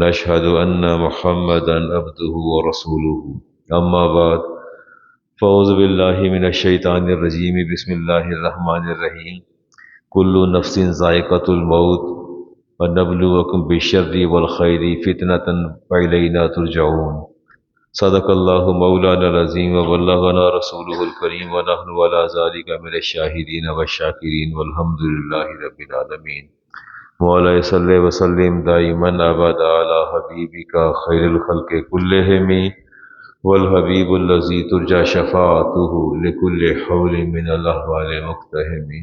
نشهد أن محمدا عبده ورسوله أما بعد فأعوذ بالله من الشيطان الرجيم بسم الله الرحمن الرحيم كل نفس ذائقة الموت ونبلوكم بالشر والخير فتنة وإلينا ترجعون صدق الله مولانا العظيم وبلغنا رسوله الكريم ونحن على ذلك من الشاهدين والشاكرين والحمد لله رب العالمين مولا صلی وسلم دائما ابدا علی حبیبک خیر الخلق کلہم والحبیب الذی ترجى شفاعته لكل حول من الاحوال مقتحم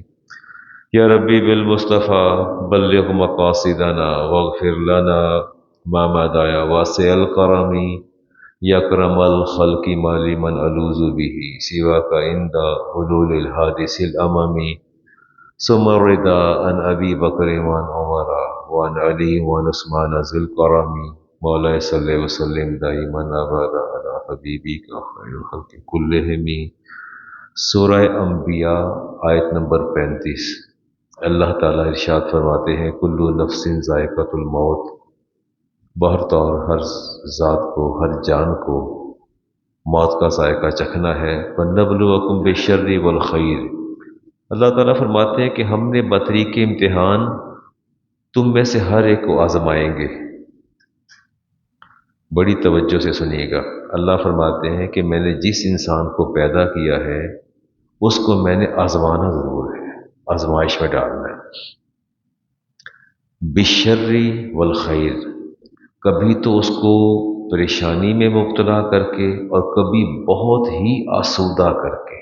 یا ربی بالمصطفى بلغ مقاصدنا واغفر لنا ما مضى یا واسع الکرم یا اکرم الخلق ما لمن الوذ به سواک عند حلول الحادث الامم ثم الرضا عن ابی بکر وعن عمر وعن علی وعن عثمان ذی الکرم مولا صلی وسلم دائما ابدا علی حبیبک خیر الخلق کلہم۔ سورہ انبیاء آیت نمبر 35۔ اللہ تعالیٰ ارشاد فرماتے ہیں کل نفس ذائقۃ الموت، بہرطور ہر ذات کو، ہر جان کو موت کا ذائقہ چکھنا ہے۔ وَنَبْلُوَكُمْ بِالشَّرِّ وَالْخَيْرِ، اللہ تعالیٰ فرماتے ہیں کہ ہم نے بطریق امتحان تم میں سے ہر ایک کو آزمائیں گے۔ بڑی توجہ سے سنیے گا، اللہ فرماتے ہیں کہ میں نے جس انسان کو پیدا کیا ہے اس کو میں نے آزمانا ضرور ہے، آزمائش میں ڈالنا ہے۔ بالشر والخیر، کبھی تو اس کو پریشانی میں مبتلا کر کے اور کبھی بہت ہی آسودہ کر کے،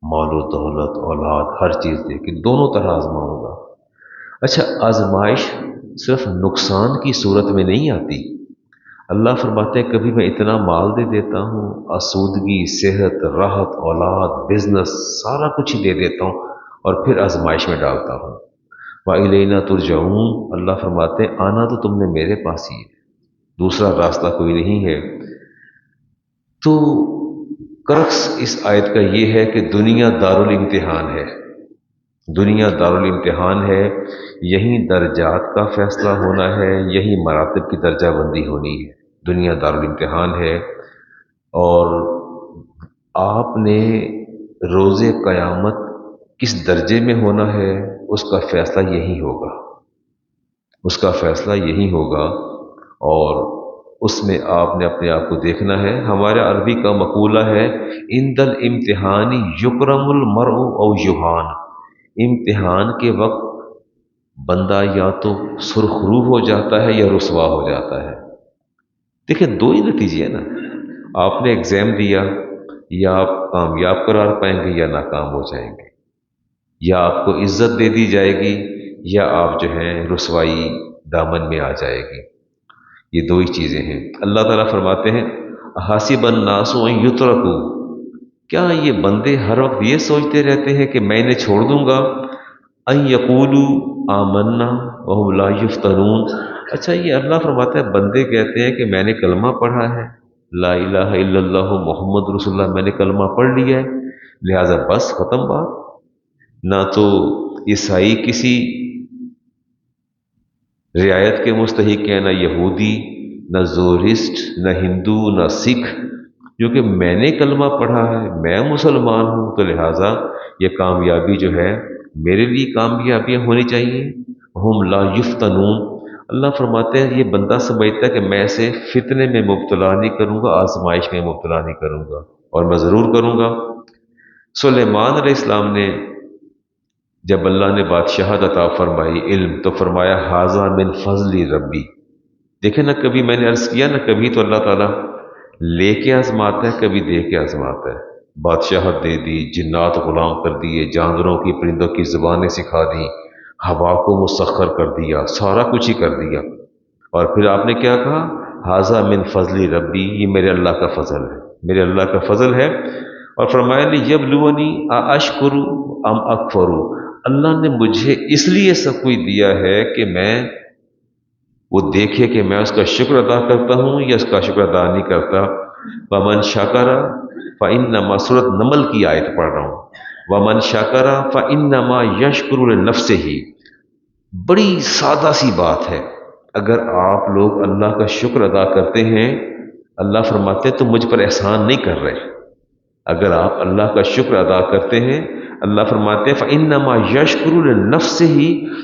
مال و دولت، اولاد، ہر چیز دے کے، دونوں طرح آزماؤں گا۔ اچھا، آزمائش صرف نقصان کی صورت میں نہیں آتی۔ اللہ فرماتے ہیں کبھی میں اتنا مال دے دیتا ہوں، آسودگی، صحت، راحت، اولاد، بزنس، سارا کچھ ہی دے دیتا ہوں اور پھر آزمائش میں ڈالتا ہوں۔ وَإِلَيْنَا تُرْجَعُونَ، اللہ فرماتے ہیں آنا تو تم نے میرے پاس ہی ہے، دوسرا راستہ کوئی نہیں ہے۔ تو کرکس اس آیت کا یہ ہے کہ دنیا دارالامتحان ہے، دنیا دارالامتحان ہے، یہیں درجات کا فیصلہ ہونا ہے، یہی مراتب کی درجہ بندی ہونی ہے۔ دنیا دارالامتحان ہے اور آپ نے روز قیامت کس درجے میں ہونا ہے اس کا فیصلہ یہی ہوگا، اس کا فیصلہ یہی ہوگا، اور اس میں آپ نے اپنے آپ کو دیکھنا ہے۔ ہمارا عربی کا مقولہ ہے عند الامتحان یکرم المرء او یہان، امتحان کے وقت بندہ یا تو سرخرو ہو جاتا ہے یا رسوا ہو جاتا ہے۔ دیکھیں دو ہی نتیجے ہیں نا، آپ نے ایگزام دیا، یا آپ کامیاب قرار پائیں گے یا ناکام ہو جائیں گے، یا آپ کو عزت دے دی جائے گی یا آپ جو ہیں رسوائی دامن میں آ جائے گی۔ یہ دو ہی چیزیں ہیں۔ اللہ تعالیٰ فرماتے ہیں حاسب الناس ان یترکوا، کیا یہ بندے ہر وقت یہ سوچتے رہتے ہیں کہ میں انہیں چھوڑ دوں گا؟ ان یقولوا آمنا وہم لا یفتنون، اچھا یہ اللہ فرماتا ہے بندے کہتے ہیں کہ میں نے کلمہ پڑھا ہے، لا الہ الا اللہ محمد رسول اللہ، میں نے کلمہ پڑھ لیا ہے، لہٰذا بس ختم بات۔ نہ تو عیسائی کسی رعایت کے مستحق ہیں، نہ یہودی، نہ زورسٹ، نہ ہندو، نہ سکھ، کیونکہ میں نے کلمہ پڑھا ہے، میں مسلمان ہوں، تو لہٰذا یہ کامیابی جو ہے میرے لیے کامیابیاں ہونی چاہیے۔ ہم لا یفتنون، اللہ فرماتے ہیں یہ بندہ سمجھتا ہے کہ میں اسے فتنے میں مبتلا نہیں کروں گا، آزمائش میں مبتلا نہیں کروں گا، اور میں ضرور کروں گا۔ سلیمان علیہ السلام نے جب اللہ نے بادشاہت عطا فرمائی، علم، تو فرمایا ھذا من فضل ربی۔ دیکھیں نا، کبھی میں نے عرض کیا نا، کبھی تو اللہ تعالیٰ لے کے آزماتا ہے، کبھی دے کے آزماتا ہے۔ بادشاہت دے دی، جنات غلام کر دیے، جانوروں کی، پرندوں کی زبانیں سکھا دی، ہوا کو مسخر کر دیا، سارا کچھ ہی کر دیا، اور پھر آپ نے کیا کہا؟ ھذا من فضل ربی، یہ میرے اللہ کا فضل ہے، میرے اللہ کا فضل ہے۔ اور فرمایا لیبلونی ااشکر ام اکفر، اللہ نے مجھے اس لیے سب کچھ دیا ہے کہ میں وہ دیکھے کہ میں اس کا شکر ادا کرتا ہوں یا اس کا شکر ادا نہیں کرتا۔ ومن شکر فانما، سورۃ نمل کی آیت پڑھ رہا ہوں، ومن شکر فانما یشکر لنفسہ، بڑی سادہ سی بات ہے، اگر آپ لوگ اللہ کا شکر ادا کرتے ہیں، اللہ فرماتے ہیں تم مجھ پر احسان نہیں کر رہے۔ اگر آپ اللہ کا شکر ادا کرتے ہیں، اللہ فرماتے ہیں فَإِنَّمَا يَشْكُرُ لِنَفْسِهِ،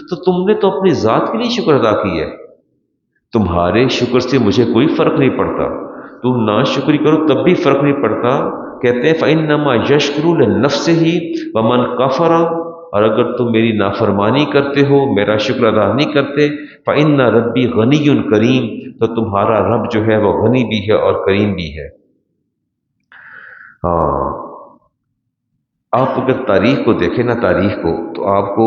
تو تم نے تو اپنی ذات کے لیے شکر ادا کیا ہے، تمہارے شکر سے مجھے کوئی فرق نہیں پڑتا، تم نا شکری کرو تب بھی فرق نہیں پڑتا۔ کہتے ہیں فَإِنَّمَا يَشْكُرُ لِنَفْسِهِ وَمَنْ كَفَرَ، اور اگر تم میری نافرمانی کرتے ہو، میرا شکر ادا نہیں کرتے، فَإِنَّ رَبِّي غَنِيٌّ كَرِيمٌ، تو تمہارا رب جو ہے وہ غنی بھی ہے اور کریم بھی ہے۔ ہاں، آپ اگر تاریخ کو دیکھیں نا، تاریخ کو، تو آپ کو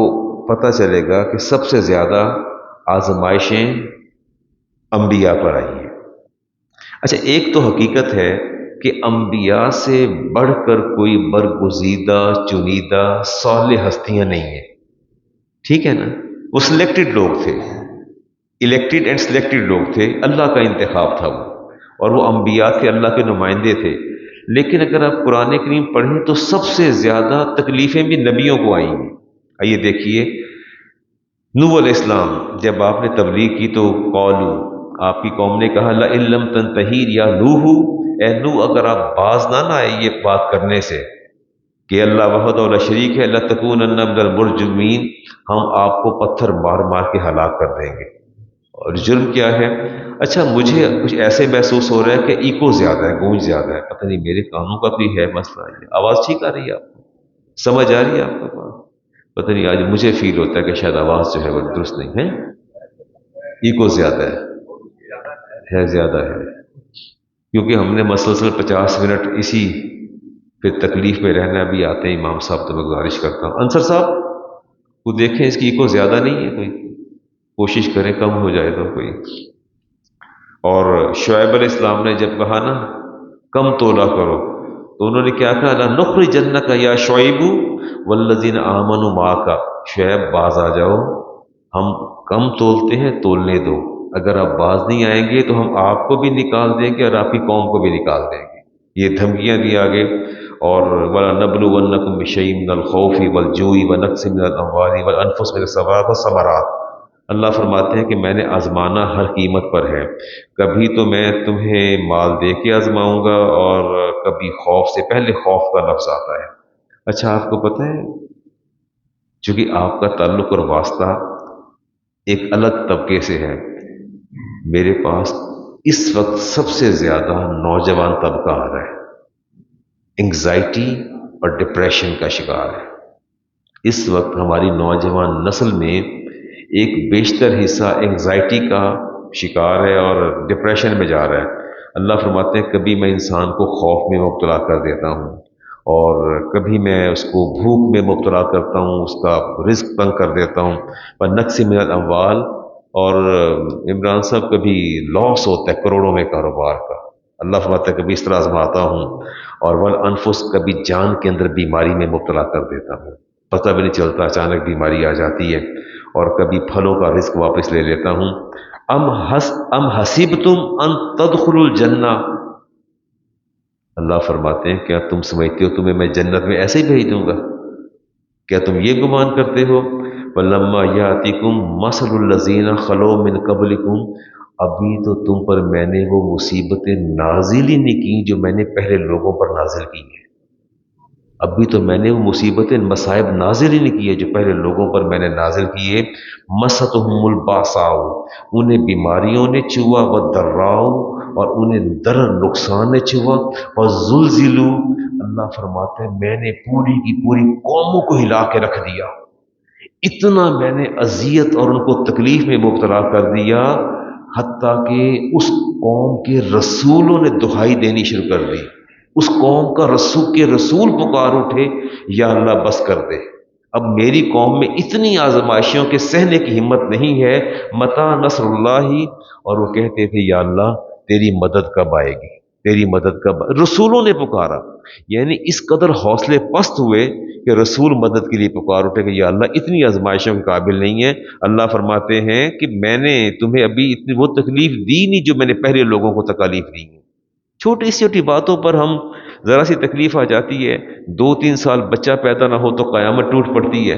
پتہ چلے گا کہ سب سے زیادہ آزمائشیں انبیاء پر آئی ہیں۔ اچھا، ایک تو حقیقت ہے کہ انبیاء سے بڑھ کر کوئی برگزیدہ چنیدہ صالح ہستیاں نہیں ہیں، ٹھیک ہے نا؟ وہ سلیکٹڈ لوگ تھے، الیکٹڈ اینڈ سلیکٹڈ لوگ تھے، اللہ کا انتخاب تھا وہ، اور وہ انبیاء کے اللہ کے نمائندے تھے۔ لیکن اگر آپ قرآن کریم پڑھیں تو سب سے زیادہ تکلیفیں بھی نبیوں کو آئیں ہیں۔ آئیے دیکھیے، نوح علیہ السلام جب آپ نے تبلیغ کی تو قالو، آپ کی قوم نے کہا لئن لم تنتہی یا نوح، اے نوح اگر آپ باز نہ آئے یہ بات کرنے سے کہ اللہ وحدہ لا شریک ہے، لتکونن من المرجمین، ہم آپ کو پتھر مار مار کے ہلاک کر دیں گے۔ اور جرم کیا ہے؟ اچھا، مجھے کچھ ایسے محسوس ہو رہا ہے کہ ایکو زیادہ ہے، گونج زیادہ ہے، پتہ نہیں میرے کانوں کا کوئی ہے مسئلہ ہے، آواز ٹھیک آ رہی ہے آپ کو؟ سمجھ آ رہی ہے آپ کو بات؟ پتہ نہیں، آج مجھے فیل ہوتا ہے کہ شاید آواز جو ہے وہ درست نہیں ہے، ایکو زیادہ ہے زیادہ ہے، کیونکہ ہم نے مسلسل 50 منٹ اسی پھر تکلیف میں رہنا بھی آتے ہیں امام صاحب، تو میں گزارش کرتا ہوں انصر صاحب وہ دیکھیں اس کی ایکو زیادہ نہیں ہے، کوئی کوشش کریں کم ہو جائے تو کوئی۔ اور شعیب علیہ السلام نے جب کہا نا کم تولا کرو، تو انہوں نے کیا کہا لَنُخْرِجَنَّكَ یا شعیب والذین آمنوا معک، شعیب باز آ جاؤ، ہم کم تولتے ہیں، تولنے دو، اگر آپ باز نہیں آئیں گے تو ہم آپ کو بھی نکال دیں گے اور آپ کی قوم کو بھی نکال دیں گے۔ یہ دھمکیاں دی آگے۔ اور وَلَنَبْلُوَنَّكُمْ بِشَيْءٍ مِّنَ الْخَوْفِ وَالْجُوعِ وَنَقْصٍ مِّنَ الْأَمْوَالِ وَالْأَنفُسِ وَالثَّمَرَاتِ، اللہ فرماتے ہیں کہ میں نے آزمانا ہر قیمت پر ہے، کبھی تو میں تمہیں مال دے کے آزماؤں گا، اور کبھی خوف سے، پہلے خوف کا لفظ آتا ہے۔ اچھا، آپ کو پتہ ہے چونکہ آپ کا تعلق اور واسطہ ایک الگ طبقے سے ہے، میرے پاس اس وقت سب سے زیادہ نوجوان طبقہ آ رہا ہے، انگزائٹی اور ڈپریشن کا شکار ہے۔ اس وقت ہماری نوجوان نسل میں ایک بیشتر حصہ انگزائٹی کا شکار ہے اور ڈپریشن میں جا رہا ہے۔ اللہ فرماتے ہیں کبھی میں انسان کو خوف میں مبتلا کر دیتا ہوں، اور کبھی میں اس کو بھوک میں مبتلا کرتا ہوں، اس کا رزق تنگ کر دیتا ہوں، نقص من الاموال، اور عمران صاحب کبھی لاس ہوتا ہے کروڑوں میں کاروبار کا، اللہ فرماتا ہے کبھی اس طرح آزماتا ہوں، اور والانفس، کبھی جان کے اندر بیماری میں مبتلا کر دیتا ہوں، پتہ بھی نہیں چلتا اچانک بیماری آ جاتی ہے، اور کبھی پھلوں کا رزق واپس لے لیتا ہوں۔ ام حسبتم ان تدخلوا الجنہ، اللہ فرماتے ہیں کیا تم سمجھتے ہو تمہیں میں جنت میں ایسے ہی بھیج دوں گا؟ کیا تم یہ گمان کرتے ہو؟ وَلَمَّا يَأْتِكُم مَثَلُ الَّذِينَ خَلَوْا مِن قَبْلِكُم، ابھی تو تم پر میں نے وہ مصیبتیں نازل ہی نہیں کی جو میں نے پہلے لوگوں پر نازل کی ہیں، ابھی تو میں نے وہ مصیبتیں، مصائب نازل ہی نہیں کیے جو پہلے لوگوں پر میں نے نازل کیے۔ مَسَتْهُمُ الْبَأْسَاءُ، انہیں بیماریوں نے چھوا، وَالضَّرَّاءُ، اور انہیں ضرر نقصان نے چھوا، وَالزُّلْزِلُوا، اللہ فرماتے ہیں میں نے پوری کی پوری قوموں کو ہلا کے رکھ دیا، اتنا میں نے اذیت اور ان کو تکلیف میں مبتلا کر دیا، حتیٰ کہ اس قوم کے رسولوں نے دہائی دینی شروع کر دی، اس قوم کا رسول پکار اٹھے یا اللہ بس کر دے، اب میری قوم میں اتنی آزمائشوں کے سہنے کی ہمت نہیں ہے، متی نصر اللہ، اور وہ کہتے تھے یا اللہ تیری مدد کب آئے گی، تیری مدد کب رسولوں نے پکارا، یعنی اس قدر حوصلے پست ہوئے کہ رسول مدد کے لیے پکار اٹھے کہ یا اللہ اتنی آزمائشوں کے قابل نہیں ہے۔ اللہ فرماتے ہیں کہ میں نے تمہیں ابھی اتنی وہ تکلیف دی نہیں جو میں نے پہلے لوگوں کو تکالیف دی ہیں، چھوٹی چھوٹی باتوں پر ہم ذرا سی تکلیف آ جاتی ہے، 2-3 سال بچہ پیدا نہ ہو تو قیامت ٹوٹ پڑتی ہے۔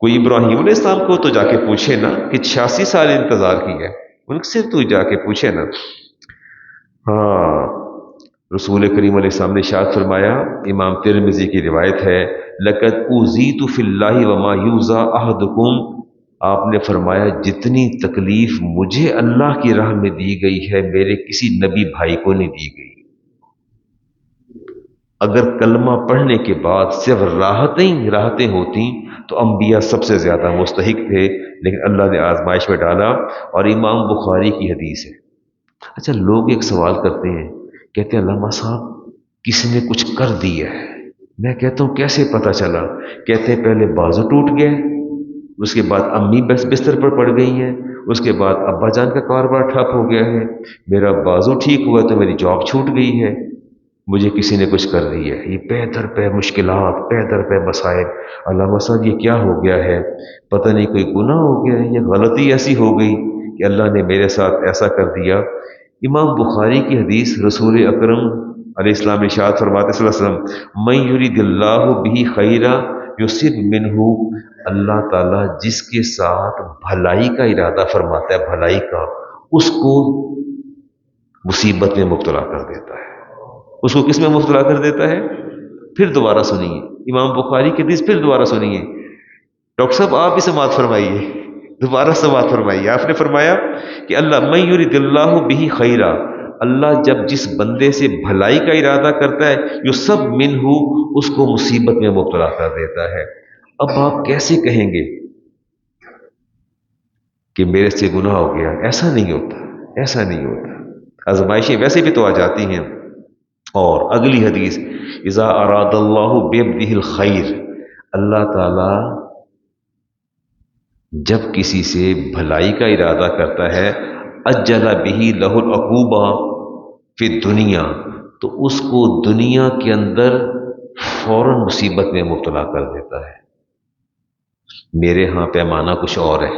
کوئی ابراہیم علیہ السلام کو تو جا کے پوچھے نا کہ 86 سال انتظار کیا ہے، ان سے تو جا کے پوچھے نا۔ ہاں، رسول کریم علیہ السلام نے ارشاد فرمایا، امام ترمذی کی روایت ہے، لقد اوذیت فی اللہ وما یوزا احدکم، آپ نے فرمایا جتنی تکلیف مجھے اللہ کی راہ میں دی گئی ہے میرے کسی نبی بھائی کو نہیں دی گئی۔ اگر کلمہ پڑھنے کے بعد صرف راحتیں ہوتی تو انبیاء سب سے زیادہ مستحق تھے، لیکن اللہ نے آزمائش میں ڈالا۔ اور امام بخاری کی حدیث ہے۔ اچھا، لوگ ایک سوال کرتے ہیں، کہتے ہیں علامہ صاحب کسی نے کچھ کر دیا ہے، میں کہتا ہوں کیسے پتہ چلا؟ کہتے ہیں پہلے بازو ٹوٹ گیا، اس کے بعد امی بستر پر پڑ گئی ہیں، اس کے بعد ابا جان کا کاروبار ٹھپ ہو گیا ہے، میرا بازو ٹھیک ہوا تو میری جاب چھوٹ گئی ہے، مجھے کسی نے کچھ کر دیا ہے۔ یہ پے در پہ مشکلات، پے در پہ مسائل۔ علامہ صاحب یہ کیا ہو گیا ہے؟ پتہ نہیں کوئی گناہ ہو گیا ہے یا غلطی ایسی ہو گئی کہ اللہ نے میرے ساتھ ایسا کر دیا۔ امام بخاری کی حدیث، رسول اکرم علیہ السلام ارشاد فرماتے صلی اللہ علیہ وسلم، من یرید اللہ بہ خیرا یصب منہ، اللہ تعالیٰ جس کے ساتھ بھلائی کا ارادہ فرماتا ہے، بھلائی کا، اس کو مصیبت میں مبتلا کر دیتا ہے۔ اس کو کس میں مبتلا کر دیتا ہے؟ پھر دوبارہ سنیے امام بخاری کی حدیث، پھر دوبارہ سنیے۔ ڈاکٹر صاحب آپ بھی سماعت فرمائیے، دوبارہ سماعت فرمائیے۔ آپ نے فرمایا کہ اللہ من یرید اللہ بہ خیرا، اللہ جب جس بندے سے بھلائی کا ارادہ کرتا ہے، یصب منہ، اس کو مصیبت میں مبتلا کر دیتا ہے۔ اب آپ کیسے کہیں گے کہ میرے سے گناہ ہو گیا؟ ایسا نہیں ہوتا، ایسا نہیں ہوتا، آزمائشیں ویسے بھی تو آ جاتی ہیں۔ اور اگلی حدیث، اذا اراد اللہ بعبدہ الخیر، اللہ تعالی جب کسی سے بھلائی کا ارادہ کرتا ہے، اجل بہ لہ العقوبہ فی الدنیا، تو اس کو دنیا کے اندر فوراً مصیبت میں مبتلا کر دیتا ہے۔ میرے ہاں پیمانہ کچھ اور ہے،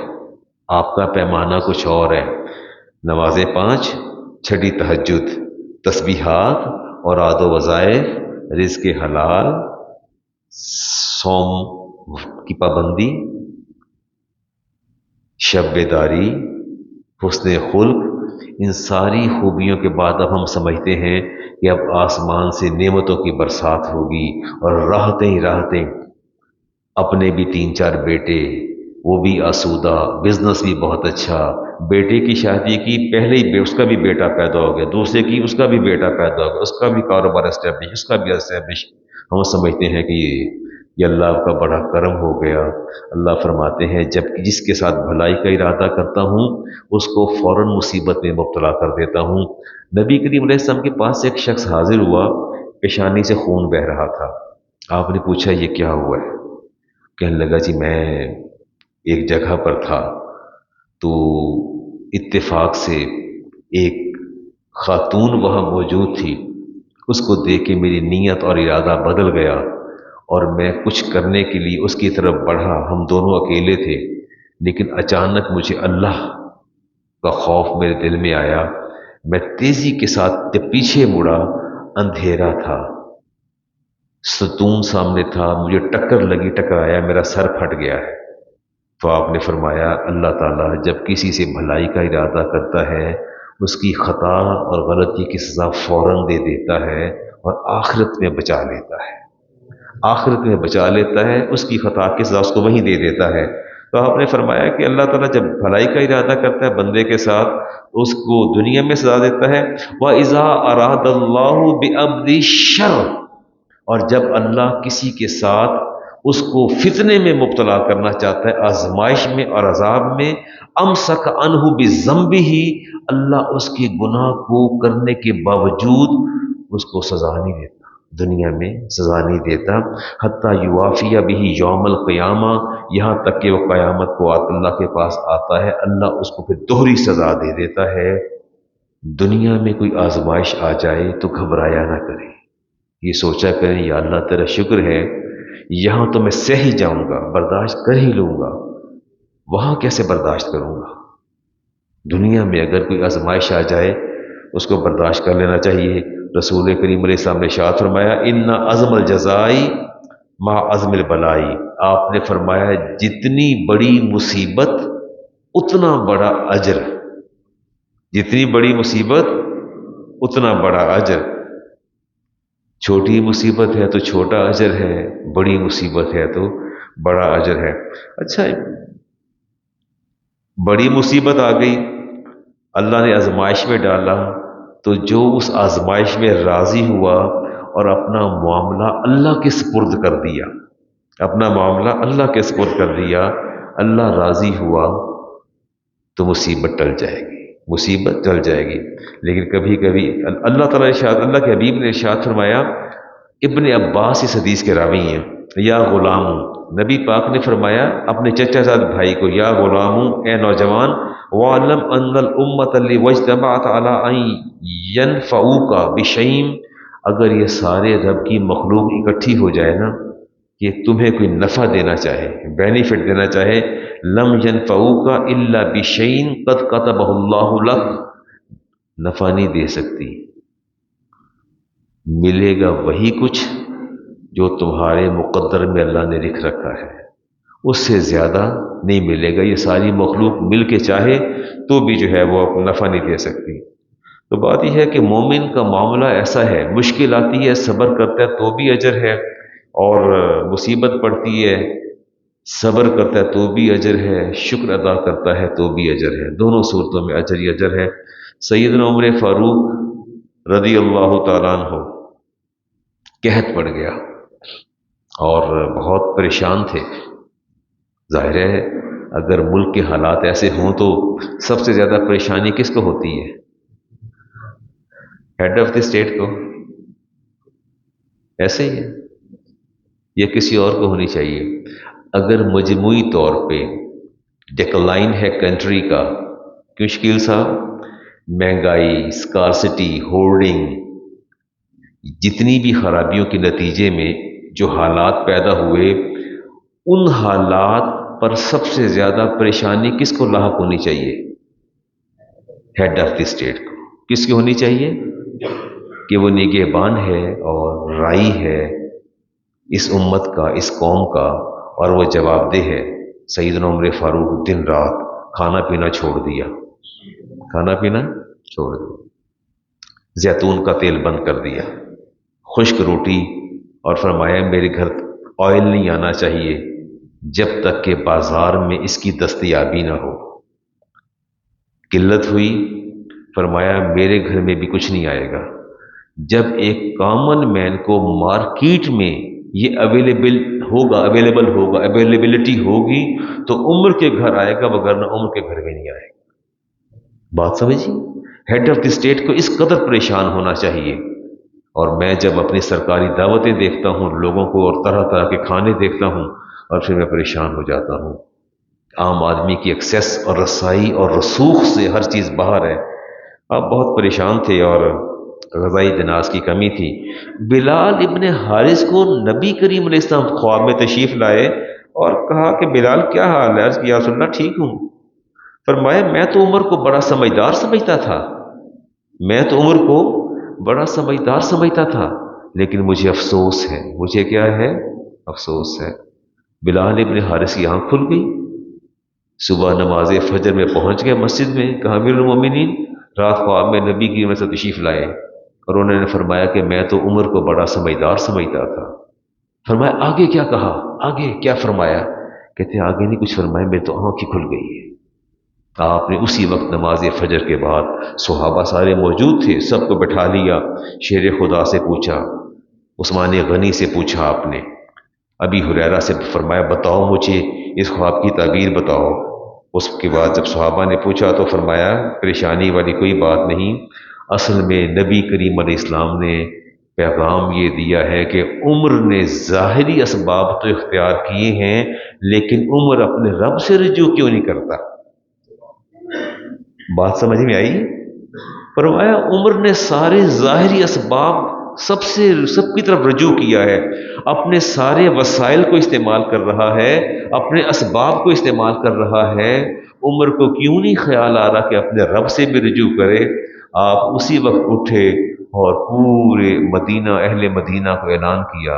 آپ کا پیمانہ کچھ اور ہے۔ نمازیں 5، چھٹی تہجد، تسبیحات اور آد و وظائف، رزق حلال، صوم کی پابندی، شب بیداری، حسن خلق، ان ساری خوبیوں کے بعد اب ہم سمجھتے ہیں کہ اب آسمان سے نعمتوں کی برسات ہوگی اور راحتیں ہی راحتیں۔ اپنے بھی 3-4 بیٹے، وہ بھی آسودہ، بزنس بھی بہت اچھا، بیٹے کی شادی کی، پہلے ہی اس کا بھی بیٹا پیدا ہو گیا، دوسرے کی اس کا بھی بیٹا پیدا ہو گیا، اس کا بھی کاروبار اسٹیبلش، اس کا بھی اسٹیبلش۔ ہم سمجھتے ہیں کہ یہ اللہ کا بڑا کرم ہو گیا۔ اللہ فرماتے ہیں جب جس کے ساتھ بھلائی کا ارادہ کرتا ہوں اس کو فوراً مصیبت میں مبتلا کر دیتا ہوں۔ نبی کریم علیہ السلام کے پاس ایک شخص حاضر ہوا، پیشانی سے خون بہہ رہا تھا۔ آپ نے پوچھا یہ کیا ہوا ہے؟ کہنے لگا جی میں ایک جگہ پر تھا تو اتفاق سے ایک خاتون وہاں موجود تھی، اس کو دیکھ کے میری نیت اور ارادہ بدل گیا اور میں کچھ کرنے کے لیے اس کی طرف بڑھا، ہم دونوں اکیلے تھے، لیکن اچانک مجھے اللہ کا خوف میرے دل میں آیا، میں تیزی کے ساتھ جب پیچھے مڑا اندھیرا تھا، ستون سامنے تھا، مجھے ٹکر لگی، ٹکرایا، میرا سر پھٹ گیا ہے۔ تو آپ نے فرمایا اللہ تعالیٰ جب کسی سے بھلائی کا ارادہ کرتا ہے اس کی خطا اور غلطی کی سزا فوراً دے دیتا ہے اور آخرت میں بچا لیتا ہے، آخرت میں بچا لیتا ہے، اس کی خطا کی سزا اس کو وہیں دے دیتا ہے۔ تو آپ نے فرمایا کہ اللہ تعالیٰ جب بھلائی کا ارادہ کرتا ہے بندے کے ساتھ اس کو دنیا میں سزا دیتا ہے۔ وَإِذَا أَرَادَ اللَّهُ بِعَبْدِ الشَّرَّ، اور جب اللہ کسی کے ساتھ اس کو فتنے میں مبتلا کرنا چاہتا ہے، آزمائش میں اور عذاب میں، امسک عنہ بذنبہ، اللہ اس کے گناہ کو کرنے کے باوجود اس کو سزا نہیں دیتا، دنیا میں سزا نہیں دیتا، حتیٰ یوافی بہ یوم القیامہ، یہاں تک کہ وہ قیامت کو اللہ کے پاس آتا ہے، اللہ اس کو پھر دوہری سزا دے دیتا ہے۔ دنیا میں کوئی آزمائش آ جائے تو گھبرایا نہ کریں، یہ سوچا کریں یا اللہ تیرا شکر ہے یہاں تو میں سہ ہی جاؤں گا، برداشت کر ہی لوں گا، وہاں کیسے برداشت کروں گا۔ دنیا میں اگر کوئی آزمائش آ جائے اس کو برداشت کر لینا چاہیے۔ رسول کریم علیہ السلام نے ارشاد فرمایا ان عزم الجزائی ما عزم البلائی، آپ نے فرمایا جتنی بڑی مصیبت اتنا بڑا اجر، جتنی بڑی مصیبت اتنا بڑا اجر، چھوٹی مصیبت ہے تو چھوٹا اجر ہے، بڑی مصیبت ہے تو بڑا اجر ہے۔ اچھا، بڑی مصیبت آ گئی، اللہ نے آزمائش میں ڈالا، تو جو اس آزمائش میں راضی ہوا اور اپنا معاملہ اللہ کے سپرد کر دیا، اپنا معاملہ اللہ کے سپرد کر دیا، اللہ راضی ہوا، تو مصیبت ٹل جائے گی، مصیبت ٹل جائے گی۔ لیکن کبھی کبھی اللہ تعالیٰ ارشاد، اللہ کے حبیب نے ارشاد فرمایا، ابن عباس اس حدیث کے راوی ہیں، یا غلام، نبی پاک نے فرمایا اپنے چچا زاد بھائی کو، یا غلام، اے نوجوان، وَعْلَمْ أَنَّ الْأُمَّةَ اللَّتِي وَاجْتَمَعَتْ عَلَىٰ أَن يَنفَعُوكَ بِشَيْءٍ، اگر یہ سارے رب کی مخلوق اکٹھی ہو جائے نا کہ تمہیں کوئی نفع دینا چاہے، بینیفٹ دینا چاہے، لم ينفعوك الا بشيء قد كتبه اللہ لك، نفع نہیں دے سکتی، ملے گا وہی کچھ جو تمہارے مقدر میں اللہ نے لکھ رکھا ہے، اس سے زیادہ نہیں ملے گا۔ یہ ساری مخلوق مل کے چاہے تو بھی جو ہے وہ نفع نہیں دے سکتی۔ تو بات یہ ہے کہ مومن کا معاملہ ایسا ہے، مشکل آتی ہے صبر کرتا ہے تو بھی اجر ہے، اور مصیبت پڑتی ہے صبر کرتا ہے تو بھی اجر ہے، شکر ادا کرتا ہے تو بھی اجر ہے، دونوں صورتوں میں اجر ہی اجر ہے۔ سیدنا عمر فاروق رضی اللہ تعالیٰ عنہ قحط پڑ گیا اور بہت پریشان تھے۔ ظاہر ہے اگر ملک کے حالات ایسے ہوں تو سب سے زیادہ پریشانی کس کو ہوتی ہے؟ ہیڈ آف دی اسٹیٹ کو، ایسے ہی ہے، یا کسی اور کو ہونی چاہیے۔ اگر مجموعی طور پہ ڈیکلائن ہے کنٹری کا، کیوں شکیل صاحب؟ مہنگائی، اسکارسٹی، ہورڈنگ، جتنی بھی خرابیوں کے نتیجے میں جو حالات پیدا ہوئے، ان حالات پر سب سے زیادہ پریشانی کس کو لاحق ہونی چاہیے؟ ہیڈ آف دی اسٹیٹ کو۔ کس کی ہونی چاہیے؟ کہ وہ نگہبان ہے اور رائی ہے اس امت کا، اس قوم کا، اور وہ جواب دہ ہے۔ سیدنا عمر فاروق دن رات کھانا پینا چھوڑ دیا، کھانا پینا چھوڑ دیا، زیتون کا تیل بند کر دیا، خشک روٹی، اور فرمایا میرے گھر آئل نہیں آنا چاہیے جب تک کہ بازار میں اس کی دستیابی نہ ہو۔ قلت ہوئی، فرمایا میرے گھر میں بھی کچھ نہیں آئے گا جب ایک کامن مین کو مارکیٹ میں یہ اویلیبل ہوگا، اویلیبلٹی ہوگی تو عمر کے گھر آئے گا، وگرنہ عمر کے گھر میں نہیں آئے گا۔ بات سمجھی؟ ہیڈ آف دی اسٹیٹ کو اس قدر پریشان ہونا چاہیے۔ اور میں جب اپنی سرکاری دعوتیں دیکھتا ہوں لوگوں کو، اور طرح طرح کے کھانے دیکھتا ہوں، اور پھر میں پریشان ہو جاتا ہوں۔ عام آدمی کی ایکسیس اور رسائی اور رسوخ سے ہر چیز باہر ہے۔ آپ بہت پریشان تھے اور غذائی جناز کی کمی تھی۔ بلال ابن حارث کو نبی کریم علیہ السلام خواب میں تشریف لائے اور کہا کہ بلال کیا حال ہے؟ عرض کیا رسول اللہ ٹھیک ہوں۔ فرمایا میں تو عمر کو بڑا سمجھدار سمجھتا تھا، میں تو عمر کو بڑا سمجھدار سمجھتا تھا، لیکن مجھے افسوس ہے۔ مجھے کیا ہے؟ افسوس ہے۔ بلال ابن حارث کی آنکھ کھل گئی، صبح نماز فجر میں پہنچ گئے مسجد میں، کہا امیر المومنین رات خواب میں نبی کی وجہ سے تشریف لائے، اور انہوں نے فرمایا کہ میں تو عمر کو بڑا سمجھدار سمجھتا تھا۔ فرمایا آگے کیا کہا؟ آگے کیا فرمایا؟ کہتے آگے نہیں کچھ فرمایا، میری تو آنکھ ہی کھل گئی ہے۔ آپ نے اسی وقت نماز فجر کے بعد، صحابہ سارے موجود تھے، سب کو بٹھا لیا، شیر خدا سے پوچھا، عثمان غنی سے پوچھا آپ نے، ابی ہریرہ سے فرمایا بتاؤ مجھے اس خواب کی تعبیر بتاؤ۔ اس کے بعد جب صحابہ نے پوچھا تو فرمایا پریشانی والی کوئی بات نہیں، اصل میں نبی کریم علیہ السلام نے پیغام یہ دیا ہے کہ عمر نے ظاہری اسباب تو اختیار کیے ہیں، لیکن عمر اپنے رب سے رجوع کیوں نہیں کرتا؟ بات سمجھ میں آئی؟ فرمایا عمر نے سارے ظاہری اسباب سب کی طرف رجوع کیا ہے، اپنے سارے وسائل کو استعمال کر رہا ہے، اپنے اسباب کو استعمال کر رہا ہے، عمر کو کیوں نہیں خیال آ رہا کہ اپنے رب سے بھی رجوع کرے؟ آپ اسی وقت اٹھے اور پورے مدینہ، اہل مدینہ کو اعلان کیا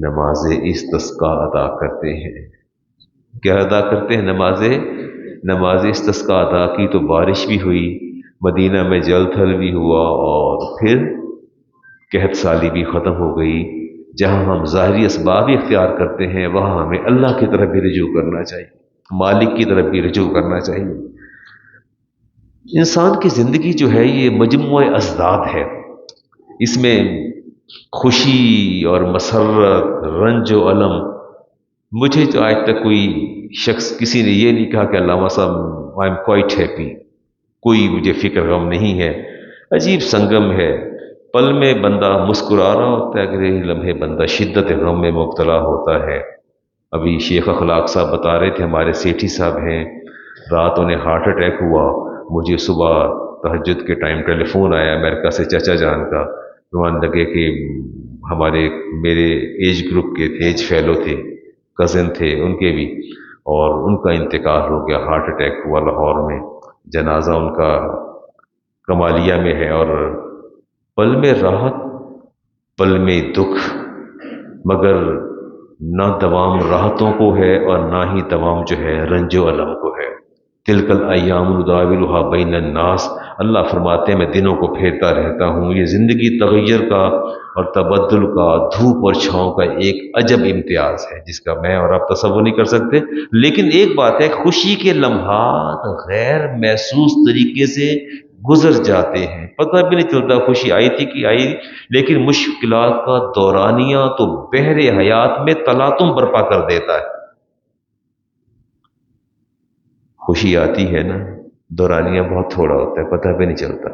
نماز استسقا ادا کرتے ہیں۔ کیا ادا کرتے ہیں؟ نماز استسقا ادا کی تو بارش بھی ہوئی، مدینہ میں جل تھل بھی ہوا، اور پھر قحط سالی بھی ختم ہو گئی۔ جہاں ہم ظاہری اسباب اختیار کرتے ہیں وہاں ہمیں اللہ کی طرف بھی رجوع کرنا چاہیے، مالک کی طرف بھی رجوع کرنا چاہیے۔ انسان کی زندگی جو ہے یہ مجموعہ ازداد ہے، اس میں خوشی اور مسرت، رنج و الم، مجھے تو آج تک کوئی شخص کسی نے یہ نہیں کہا کہ علامہ صاحب آئی ایم کوائٹ ہیپی، کوئی مجھے فکر غم نہیں ہے۔ عجیب سنگم ہے، پل میں بندہ مسکرا رہا ہوتا ہے، اگلے لمحے بندہ شدت غم میں مبتلا ہوتا ہے۔ ابھی شیخ اخلاق صاحب بتا رہے تھے، ہمارے سیٹھی صاحب ہیں، رات انہیں ہارٹ اٹیک ہوا، مجھے صبح تہجد کے ٹائم ٹیلی فون آیا امریکہ سے چچا جان کا، رونے لگے کہ میرے ایج گروپ کے تھے، ایج فیلو تھے، کزن تھے ان کے بھی، اور ان کا انتقال ہو گیا، ہارٹ اٹیک ہوا لاہور میں، جنازہ ان کا کمالیہ میں ہے۔ اور پل میں راحت، پل میں دکھ، مگر نہ دوام راحتوں کو ہے اور نہ ہی دوام جو ہے رنج و الم کو ہے۔ تلک الایام نداولها بین الناس، اللہ فرماتے ہیں میں دنوں کو پھیرتا رہتا ہوں۔ یہ زندگی تغیر کا اور تبدل کا، دھوپ اور چھاؤں کا ایک عجب امتیاز ہے جس کا میں اور آپ تصور نہیں کر سکتے۔ لیکن ایک بات ہے، خوشی کے لمحات غیر محسوس طریقے سے گزر جاتے ہیں، پتہ بھی نہیں چلتا خوشی آئی تھی کہ آئی، لیکن مشکلات کا دورانیہ تو بحر حیات میں تلاطم برپا کر دیتا ہے۔ خوشی آتی ہے نا، دورانیہ بہت تھوڑا ہوتا ہے، پتہ بھی نہیں چلتا،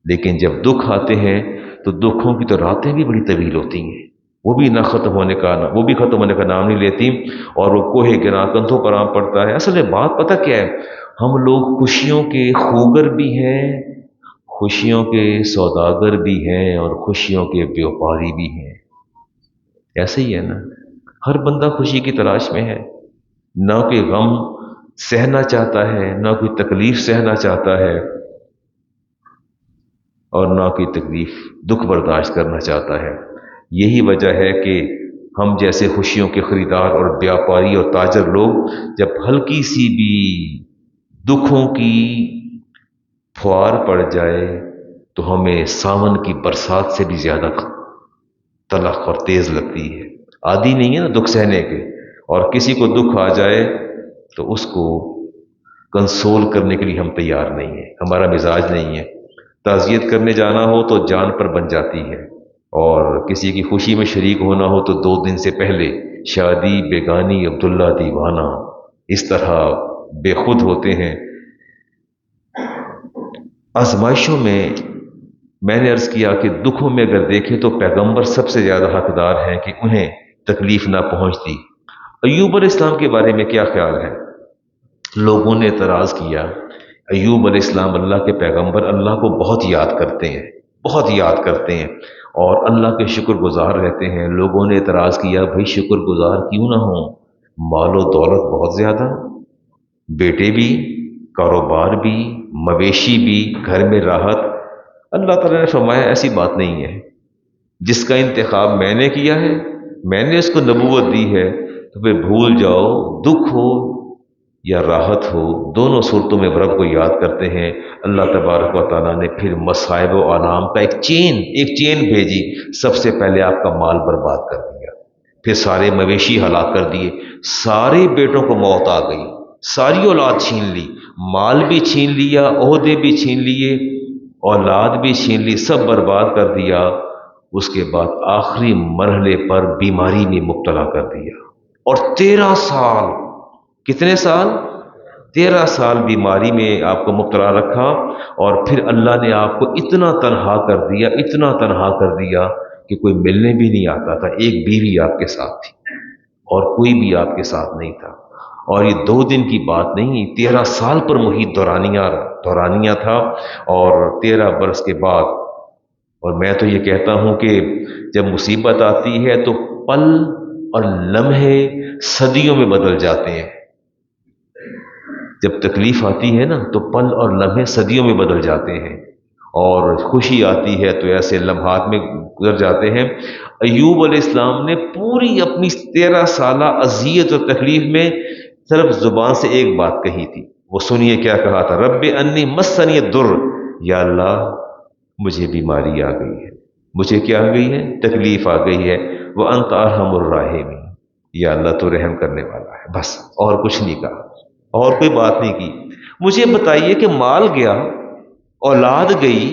لیکن جب دکھ آتے ہیں تو دکھوں کی تو راتیں بھی بڑی طویل ہوتی ہیں، وہ بھی ختم ہونے کا نام نہیں لیتی، اور وہ کوہ گراں کندھوں پر آن پڑتا ہے۔ اصل میں بات پتہ کیا ہے، ہم لوگ خوشیوں کے خوگر بھی ہیں، خوشیوں کے سوداگر بھی ہیں، اور خوشیوں کے بیوپاری بھی ہیں۔ ایسے ہی ہے نا، ہر بندہ خوشی کی تلاش میں ہے، نہ کوئی غم سہنا چاہتا ہے، نہ کوئی تکلیف سہنا چاہتا ہے، اور نہ کوئی تکلیف دکھ برداشت کرنا چاہتا ہے۔ یہی وجہ ہے کہ ہم جیسے خوشیوں کے خریدار اور بیاپاری اور تاجر لوگ جب ہلکی سی بھی دکھوں کی پھوار پڑ جائے تو ہمیں ساون کی برسات سے بھی زیادہ تلخ اور تیز لگتی ہے۔ عادی نہیں ہے نا دکھ سہنے کے، اور کسی کو دکھ آ جائے تو اس کو کنسول کرنے کے لیے ہم تیار نہیں ہیں، ہمارا مزاج نہیں ہے۔ تعزیت کرنے جانا ہو تو جان پر بن جاتی ہے، اور کسی کی خوشی میں شریک ہونا ہو تو 2 دن سے پہلے شادی بیگانی عبداللہ دیوانہ، اس طرح بے خود ہوتے ہیں۔ آزمائشوں میں نے عرض کیا کہ دکھوں میں اگر دیکھیں تو پیغمبر سب سے زیادہ حقدار ہیں کہ انہیں تکلیف نہ پہنچتی۔ ایوب علیہ السلام کے بارے میں کیا خیال ہے؟ لوگوں نے اعتراض کیا، ایوب علیہ السلام اللہ کے پیغمبر اللہ کو بہت یاد کرتے ہیں، بہت یاد کرتے ہیں، اور اللہ کے شکر گزار رہتے ہیں۔ لوگوں نے اعتراض کیا، بھئی شکر گزار کیوں نہ ہوں، مال و دولت بہت زیادہ، بیٹے بھی، کاروبار بھی، مویشی بھی، گھر میں راحت۔ اللہ تعالیٰ نے فرمایا ایسی بات نہیں ہے، جس کا انتخاب میں نے کیا ہے، میں نے اس کو نبوت دی ہے، تو پھر بھول جاؤ، دکھ ہو یا راحت ہو، دونوں صورتوں میں رب کو یاد کرتے ہیں۔ اللہ تبارک و تعالیٰ نے پھر مصائب و آلام کا ایک چین بھیجی، سب سے پہلے آپ کا مال برباد کر دیا، پھر سارے مویشی ہلاک کر دیے، سارے بیٹوں کو موت آ گئی، ساری اولاد چھین لی، مال بھی چھین لیا، عہدے بھی چھین لیے، اولاد بھی چھین لی، سب برباد کر دیا۔ اس کے بعد آخری مرحلے پر بیماری میں مبتلا کر دیا، اور 13 سال، کتنے سال؟ 13 سال بیماری میں آپ کو مبتلا رکھا، اور پھر اللہ نے آپ کو اتنا تنہا کر دیا، اتنا تنہا کر دیا کہ کوئی ملنے بھی نہیں آتا تھا، ایک بیوی آپ کے ساتھ تھی اور کوئی بھی آپ کے ساتھ نہیں تھا۔ اور یہ 2 دن کی بات نہیں، 13 سال پر محیط دورانیہ تھا، اور 13 برس کے بعد، اور میں تو یہ کہتا ہوں کہ جب مصیبت آتی ہے تو پل اور لمحے صدیوں میں بدل جاتے ہیں۔ جب تکلیف آتی ہے نا تو پل اور لمحے صدیوں میں بدل جاتے ہیں، اور خوشی آتی ہے تو ایسے لمحات میں گزر جاتے ہیں۔ ایوب علیہ السلام نے پوری اپنی 13 سالہ اذیت اور تکلیف میں صرف زبان سے ایک بات کہی تھی، وہ سنیے کیا کہا تھا، رب انی مسنی الضر، یا اللہ مجھے بیماری آ گئی ہے، مجھے کیا آ گئی ہے، تکلیف آ گئی ہے، وانت ارحم الراحمین، یا اللہ تو رحم کرنے والا ہے، بس اور کچھ نہیں کہا، اور کوئی بات نہیں کی۔ مجھے بتائیے کہ مال گیا، اولاد گئی،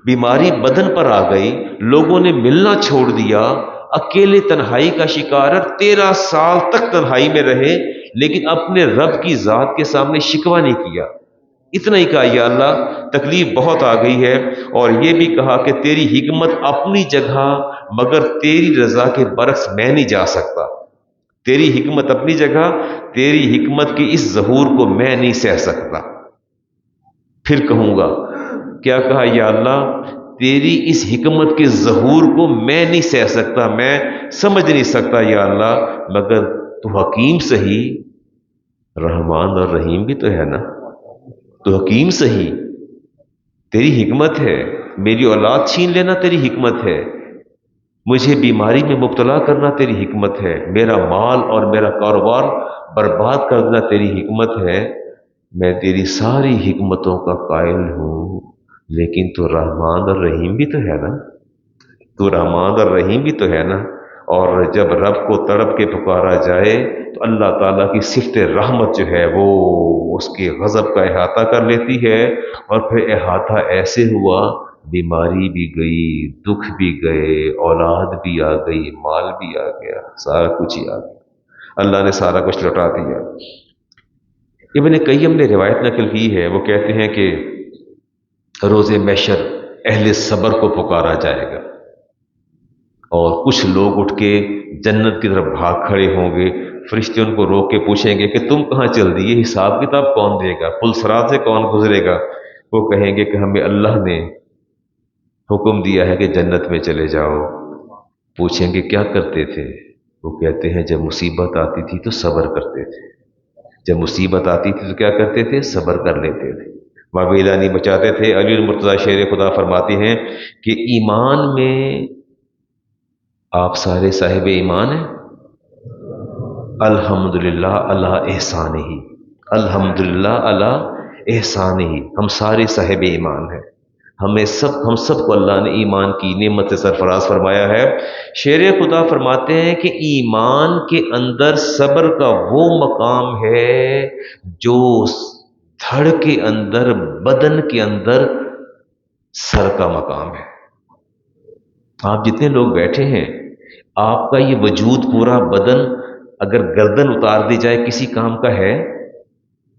بیماری بدن پر آ گئی، لوگوں نے ملنا چھوڑ دیا، اکیلے تنہائی کا شکار ہے، 13 سال تک تنہائی میں رہے، لیکن اپنے رب کی ذات کے سامنے شکوہ نہیں کیا، اتنا ہی کہا یا اللہ تکلیف بہت آ گئی ہے، اور یہ بھی کہا کہ تیری حکمت اپنی جگہ مگر تیری رضا کے برعکس میں نہیں جا سکتا، تیری حکمت اپنی جگہ، تیری حکمت کی اس ظہور کو میں نہیں سہ سکتا۔ پھر کہوں گا کیا کہا، یا اللہ تیری اس حکمت کے ظہور کو میں نہیں سہ سکتا، میں سمجھ نہیں سکتا یا اللہ، مگر تو حکیم صحیح، رحمان اور رحیم بھی تو ہے نا، تو حکیم صحیح، تیری حکمت ہے، میری اولاد چھین لینا تیری حکمت ہے، مجھے بیماری میں مبتلا کرنا تیری حکمت ہے، میرا مال اور میرا کاروبار برباد کر دینا تیری حکمت ہے، میں تیری ساری حکمتوں کا قائل ہوں، لیکن تو رحمان اور رحیم بھی تو ہے نا، تو رحمان اور رحیم بھی تو ہے نا۔ اور جب رب کو تڑپ کے پکارا جائے تو اللہ تعالیٰ کی صفت رحمت جو ہے وہ اس کے غضب کا احاطہ کر لیتی ہے، اور پھر احاطہ ایسے ہوا، بیماری بھی گئی، دکھ بھی گئے، اولاد بھی آ گئی، مال بھی آ گیا، سارا کچھ ہی آ گیا، اللہ نے سارا کچھ لوٹا دیا۔ ابن قیم نے روایت نقل کی ہے، وہ کہتے ہیں کہ روز محشر اہل صبر کو پکارا جائے گا، اور کچھ لوگ اٹھ کے جنت کی طرف بھاگ کھڑے ہوں گے، فرشتے ان کو روک کے پوچھیں گے کہ تم کہاں چل دی، یہ حساب کتاب کون دے گا، پل صراط سے کون گزرے گا؟ وہ کہیں گے کہ ہمیں اللہ نے حکم دیا ہے کہ جنت میں چلے جاؤ۔ پوچھیں گے کیا کرتے تھے؟ وہ کہتے ہیں جب مصیبت آتی تھی تو صبر کرتے تھے، جب مصیبت آتی تھی تو کیا کرتے تھے؟ صبر کر لیتے تھے، معویلہ نہیں بچاتے تھے۔ علی المرتضیٰ شیر خدا فرماتے ہیں کہ ایمان میں آپ سارے صاحب ایمان ہیں، الحمدللہ اللہ احسان ہی، الحمدللہ اللہ احسان ہی، ہم سارے صاحب ایمان ہیں، ہم سب کو اللہ نے ایمان کی نعمت سے سرفراز فرمایا ہے۔ شیر خدا فرماتے ہیں کہ ایمان کے اندر صبر کا وہ مقام ہے جو دھڑ کے اندر، بدن کے اندر سر کا مقام ہے۔ آپ جتنے لوگ بیٹھے ہیں، آپ کا یہ وجود پورا بدن اگر گردن اتار دی جائے کسی کام کا ہے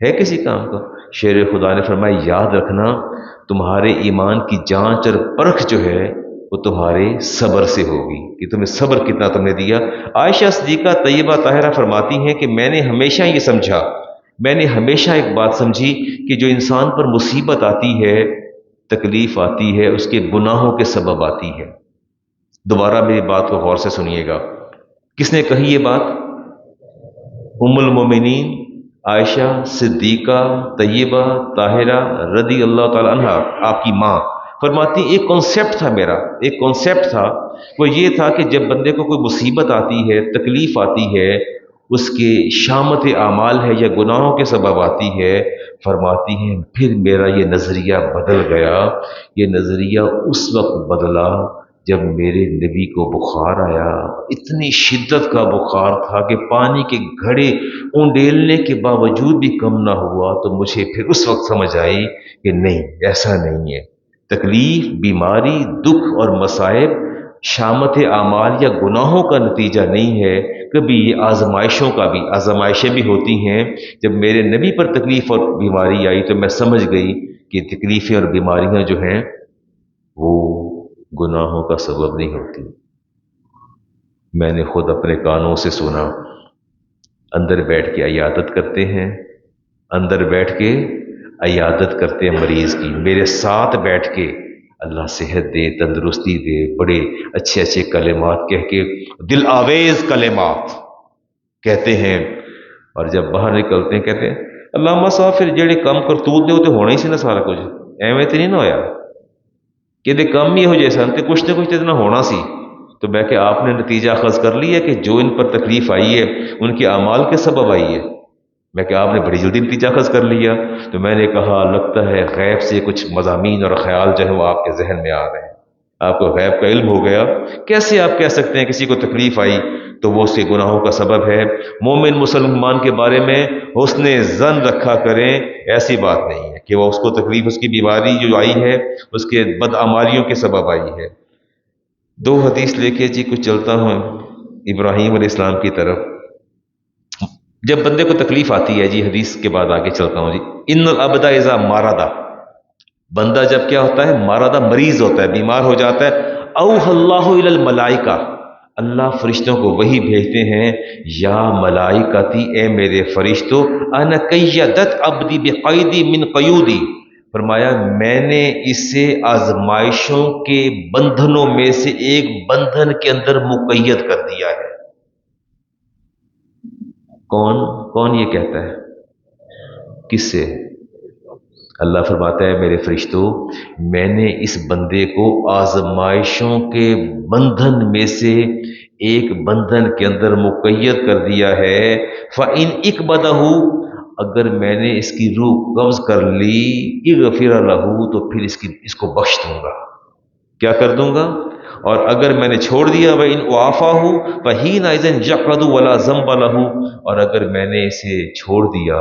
کسی کام کا؟ شیر خدا نے فرمایا یاد رکھنا تمہارے ایمان کی جانچ اور پرکھ جو ہے وہ تمہارے صبر سے ہوگی کہ تمہیں صبر کتنا تم نے دیا۔ عائشہ صدیقہ طیبہ طاہرہ فرماتی ہیں کہ میں نے ہمیشہ یہ سمجھا، میں نے ہمیشہ ایک بات سمجھی کہ جو انسان پر مصیبت آتی ہے، تکلیف آتی ہے، اس کے گناہوں کے سبب آتی ہے۔ دوبارہ میری بات کو غور سے سنیے گا، کس نے کہی یہ بات؟ ام المومنین عائشہ صدیقہ طیبہ طاہرہ رضی اللہ تعالی عنہ، آپ کی ماں فرماتی ایک کانسیپٹ تھا میرا، ایک کانسیپٹ تھا، وہ یہ تھا کہ جب بندے کو کوئی مصیبت آتی ہے، تکلیف آتی ہے، اس کے شامت اعمال ہے یا گناہوں کے سبب آتی ہے، فرماتی ہیں پھر میرا یہ نظریہ بدل گیا، یہ نظریہ اس وقت بدلا جب میرے نبی کو بخار آیا، اتنی شدت کا بخار تھا کہ پانی کے گھڑے اونڈیلنے کے باوجود بھی کم نہ ہوا، تو مجھے پھر اس وقت سمجھ آئی کہ نہیں، ایسا نہیں ہے، تکلیف، بیماری، دکھ اور مصائب شامت اعمال یا گناہوں کا نتیجہ نہیں ہے، کبھی یہ آزمائشوں کا بھی، آزمائشیں بھی ہوتی ہیں۔ جب میرے نبی پر تکلیف اور بیماری آئی تو میں سمجھ گئی کہ تکلیفیں اور بیماریاں جو ہیں وہ گناہوں کا سبب نہیں ہوتی۔ میں نے خود اپنے کانوں سے سنا، اندر بیٹھ کے عیادت کرتے ہیں، اندر بیٹھ کے عیادت کرتے ہیں مریض کی، میرے ساتھ بیٹھ کے اللہ صحت دے، تندرستی دے، بڑے اچھے اچھے کلمات کہہ کے، دل آویز کلمات کہتے ہیں، اور جب باہر نکلتے ہیں کہتے ہیں علامہ صاحب پھر جڑے کم کرتوت نے وہ تو ہونا ہی سی نا سارا کچھ، ایویں تو نہیں نہ ہویا، کہ کم ہی ہو جیسا تے کچھ نہ کچھ اتنا ہونا سی۔ تو میں کہ آپ نے نتیجہ اخذ کر لیا کہ جو ان پر تکلیف آئی ہے ان کے اعمال کے سبب آئی ہے؟ میں کہ آپ نے بڑی جلدی نتیجہ اخذ کر لیا۔ تو میں نے کہا لگتا ہے غیب سے کچھ مضامین اور خیال جو ہے وہ آپ کے ذہن میں آ رہے ہیں، آپ کو غیب کا علم ہو گیا۔ کیسے آپ کہہ سکتے ہیں کسی کو تکلیف آئی تو وہ اس کے گناہوں کا سبب ہے؟ مومن مسلمان کے بارے میں حسن ظن رکھا کریں، ایسی بات نہیں ہے کہ وہ اس کو تکلیف، اس کی بیماری جو آئی ہے اس کے بدعمالیوں کے سبب آئی ہے۔ دو حدیث لے کے جی کچھ چلتا ہوں ابراہیم علیہ السلام کی طرف۔ جب بندے کو تکلیف آتی ہے جی، حدیث کے بعد آگے چلتا ہوں جی، ان العبد اذا ماردا، بندہ جب کیا ہوتا ہے؟ ماردا، مریض ہوتا ہے، بیمار ہو جاتا ہے، اوحى اللہ الی الملائکہ، اللہ فرشتوں کو وہی بھیجتے ہیں، یا ملائکتی، اے میرے فرشتوں، انا قیدت عبدی بقیدی من قیودی، فرمایا میں نے اسے آزمائشوں کے بندھنوں میں سے ایک بندھن کے اندر مقید کر دیا ہے۔ کون یہ کہتا ہے؟ کس سے؟ اللہ فرماتا ہے میرے فرشتوں، میں نے اس بندے کو آزمائشوں کے بندھن میں سے ایک بندھن کے اندر مقید کر دیا ہے۔ فَإِنْ اِقْبَضَهُ، اگر میں نے اس کی روح قبض کر لی، اغفر لہ، تو پھر اس کو بخش دوں گا، کیا کر دوں گا؟ اور اگر میں نے چھوڑ دیا، وَإِنْ أُعَافَاهُ فَحِينَئِذٍ يَقْعُدُ وَلَا ذَنبَ لَهُ، اور اگر میں نے اسے چھوڑ دیا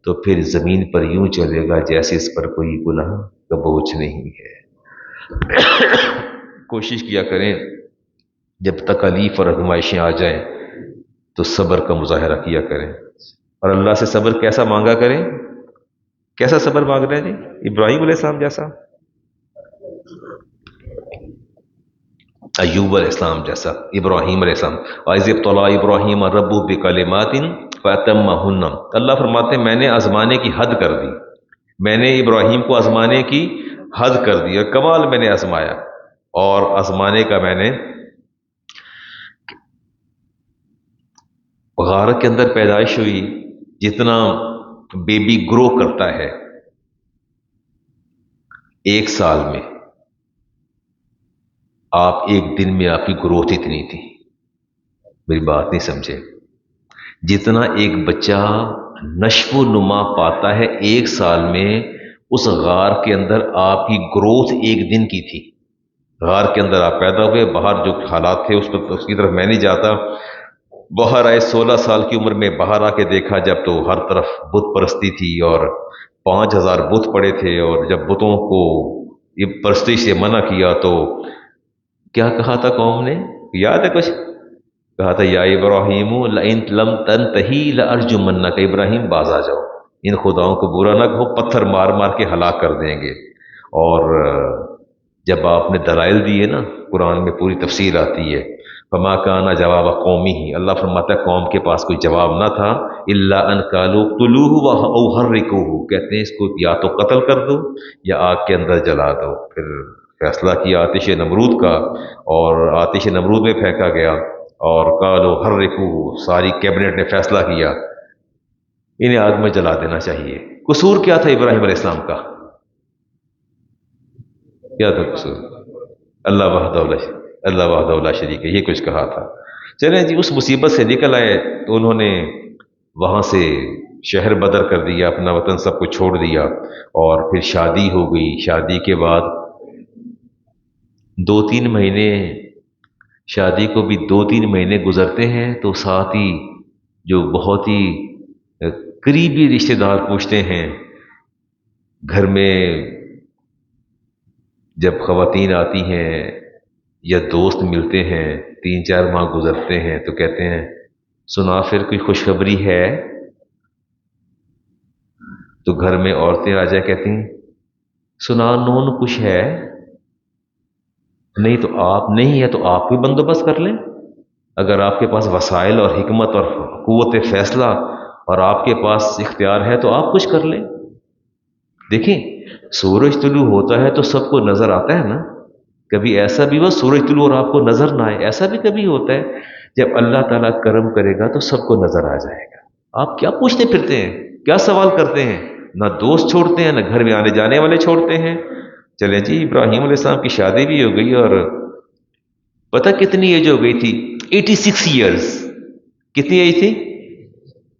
تو پھر زمین پر یوں چلے گا جیسے اس پر کوئی گناہ کا بوجھ نہیں ہے۔ کوشش کیا کریں جب تکالیف اور آزمائشیں آ جائیں تو صبر کا مظاہرہ کیا کریں، اور اللہ سے صبر کیسا مانگا کریں؟ کیسا صبر مانگ رہے ہیں جی؟ ابراہیم علیہ السلام جیسا، ایوب علیہ السلام جیسا، ابراہیم علیہ السلام، وَإِذِ ابْتَلَىٰ إِبْرَاهِيمَ رَبُّهُ بِكَلِمَاتٍ فَأَتَمَّهُنَّ، اللہ فرماتے ہیں میں نے آزمانے کی حد کر دی، میں نے ابراہیم کو آزمانے کی حد کر دی، اور کمال میں نے آزمایا، اور آزمانے کا میں نے غار کے اندر پیدائش ہوئی، جتنا بیبی گرو کرتا ہے ایک سال میں، آپ ایک دن میں آپ کی گروتھ اتنی تھی، میری بات نہیں سمجھے؟ جتنا ایک بچہ نشو و نما پاتا ہے ایک سال میں، اس غار کے اندر آپ کی گروتھ ایک دن کی تھی۔ غار کے اندر آپ پیدا ہوئے، باہر جو حالات تھے اس کی طرف میں نہیں جاتا، باہر آئے 16 سال کی عمر میں، باہر آ کے دیکھا جب تو ہر طرف بت پرستی تھی، اور 5000 بت پڑے تھے، اور جب بتوں کو یہ پرستی سے منع کیا تو کیا کہا تھا قوم نے؟ یاد ہے کچھ؟ کہا تھا یا ابراہیم لئن لم تنتہی لارجمنک، ابراہیم باز آ جاؤ، ان خداؤں کو برا نہ کہو، پتھر مار مار کے ہلاک کر دیں گے۔ اور جب آپ نے دلائل دیے نا، قرآن میں پوری تفصیل آتی ہے، فما کان جواب قومی ہی، اللہ فرماتا ہے قوم کے پاس کوئی جواب نہ تھا، الا ان قالوا اقتلوہ او حرقوہ، کہتے ہیں اس کو یا تو قتل کر دو یا آگ کے اندر جلا دو۔ پھر فیصلہ کیا آتش نمرود کا، اور آتش نمرود میں پھینکا گیا، اور قالوا حرقوہ، ساری کیبنٹ نے فیصلہ کیا انہیں آگ میں جلا دینا چاہیے۔ قصور کیا تھا ابراہیم علیہ السلام کا؟ کیا تھا قصور؟ اللہ وحدہ لا شریک ہے، یہ کچھ کہا تھا۔ چلیں جی، اس مصیبت سے نکل آئے تو انہوں نے وہاں سے شہر بدر کر دیا، اپنا وطن سب کو چھوڑ دیا، اور پھر شادی ہو گئی۔ شادی کے بعد 2-3 مہینے، شادی کو بھی 2-3 مہینے گزرتے ہیں تو ساتھ ہی جو بہت ہی قریبی رشتہ دار پوچھتے ہیں، گھر میں جب خواتین آتی ہیں یا دوست ملتے ہیں، 3-4 ماہ گزرتے ہیں تو کہتے ہیں سنا پھر کوئی خوشخبری ہے؟ تو گھر میں عورتیں آ جائے کہتی ہیں سنا نون کچھ ہے؟ نہیں تو آپ نہیں ہے تو آپ کوئی بندوبست کر لیں، اگر آپ کے پاس وسائل اور حکمت اور قوت فیصلہ اور آپ کے پاس اختیار ہے تو آپ کچھ کر لیں۔ دیکھیں سورج طلوع ہوتا ہے تو سب کو نظر آتا ہے نا، کبھی ایسا بھی ہوا سورج طلوع اور آپ کو نظر نہ آئے، ایسا بھی کبھی ہوتا ہے؟ جب اللہ تعالیٰ کرم کرے گا تو سب کو نظر آ جائے گا۔ آپ کیا پوچھتے پھرتے ہیں، کیا سوال کرتے ہیں؟ نہ دوست چھوڑتے ہیں، نہ گھر میں آنے جانے والے چھوڑتے ہیں، چلیں جی، ابراہیم علیہ السلام کی شادی بھی ہو گئی، اور پتہ کتنی ایج ہو گئی تھی؟ 86 ایئرز. کتنی ایج تھی؟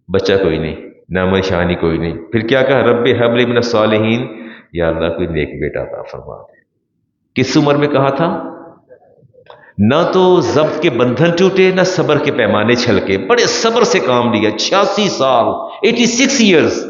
بچہ کوئی نہیں، نام نشانی کوئی نہیں. پھر کیا کہا؟ رب ہب لی من الصالحین، یا اللہ کوئی نیک بیٹا عطا فرما دے. کس عمر میں کہا تھا؟ نہ تو ضبط کے بندھن ٹوٹے، نہ صبر کے پیمانے چھلکے، بڑے صبر سے کام لیا. 86 سال، 86 ایئرز،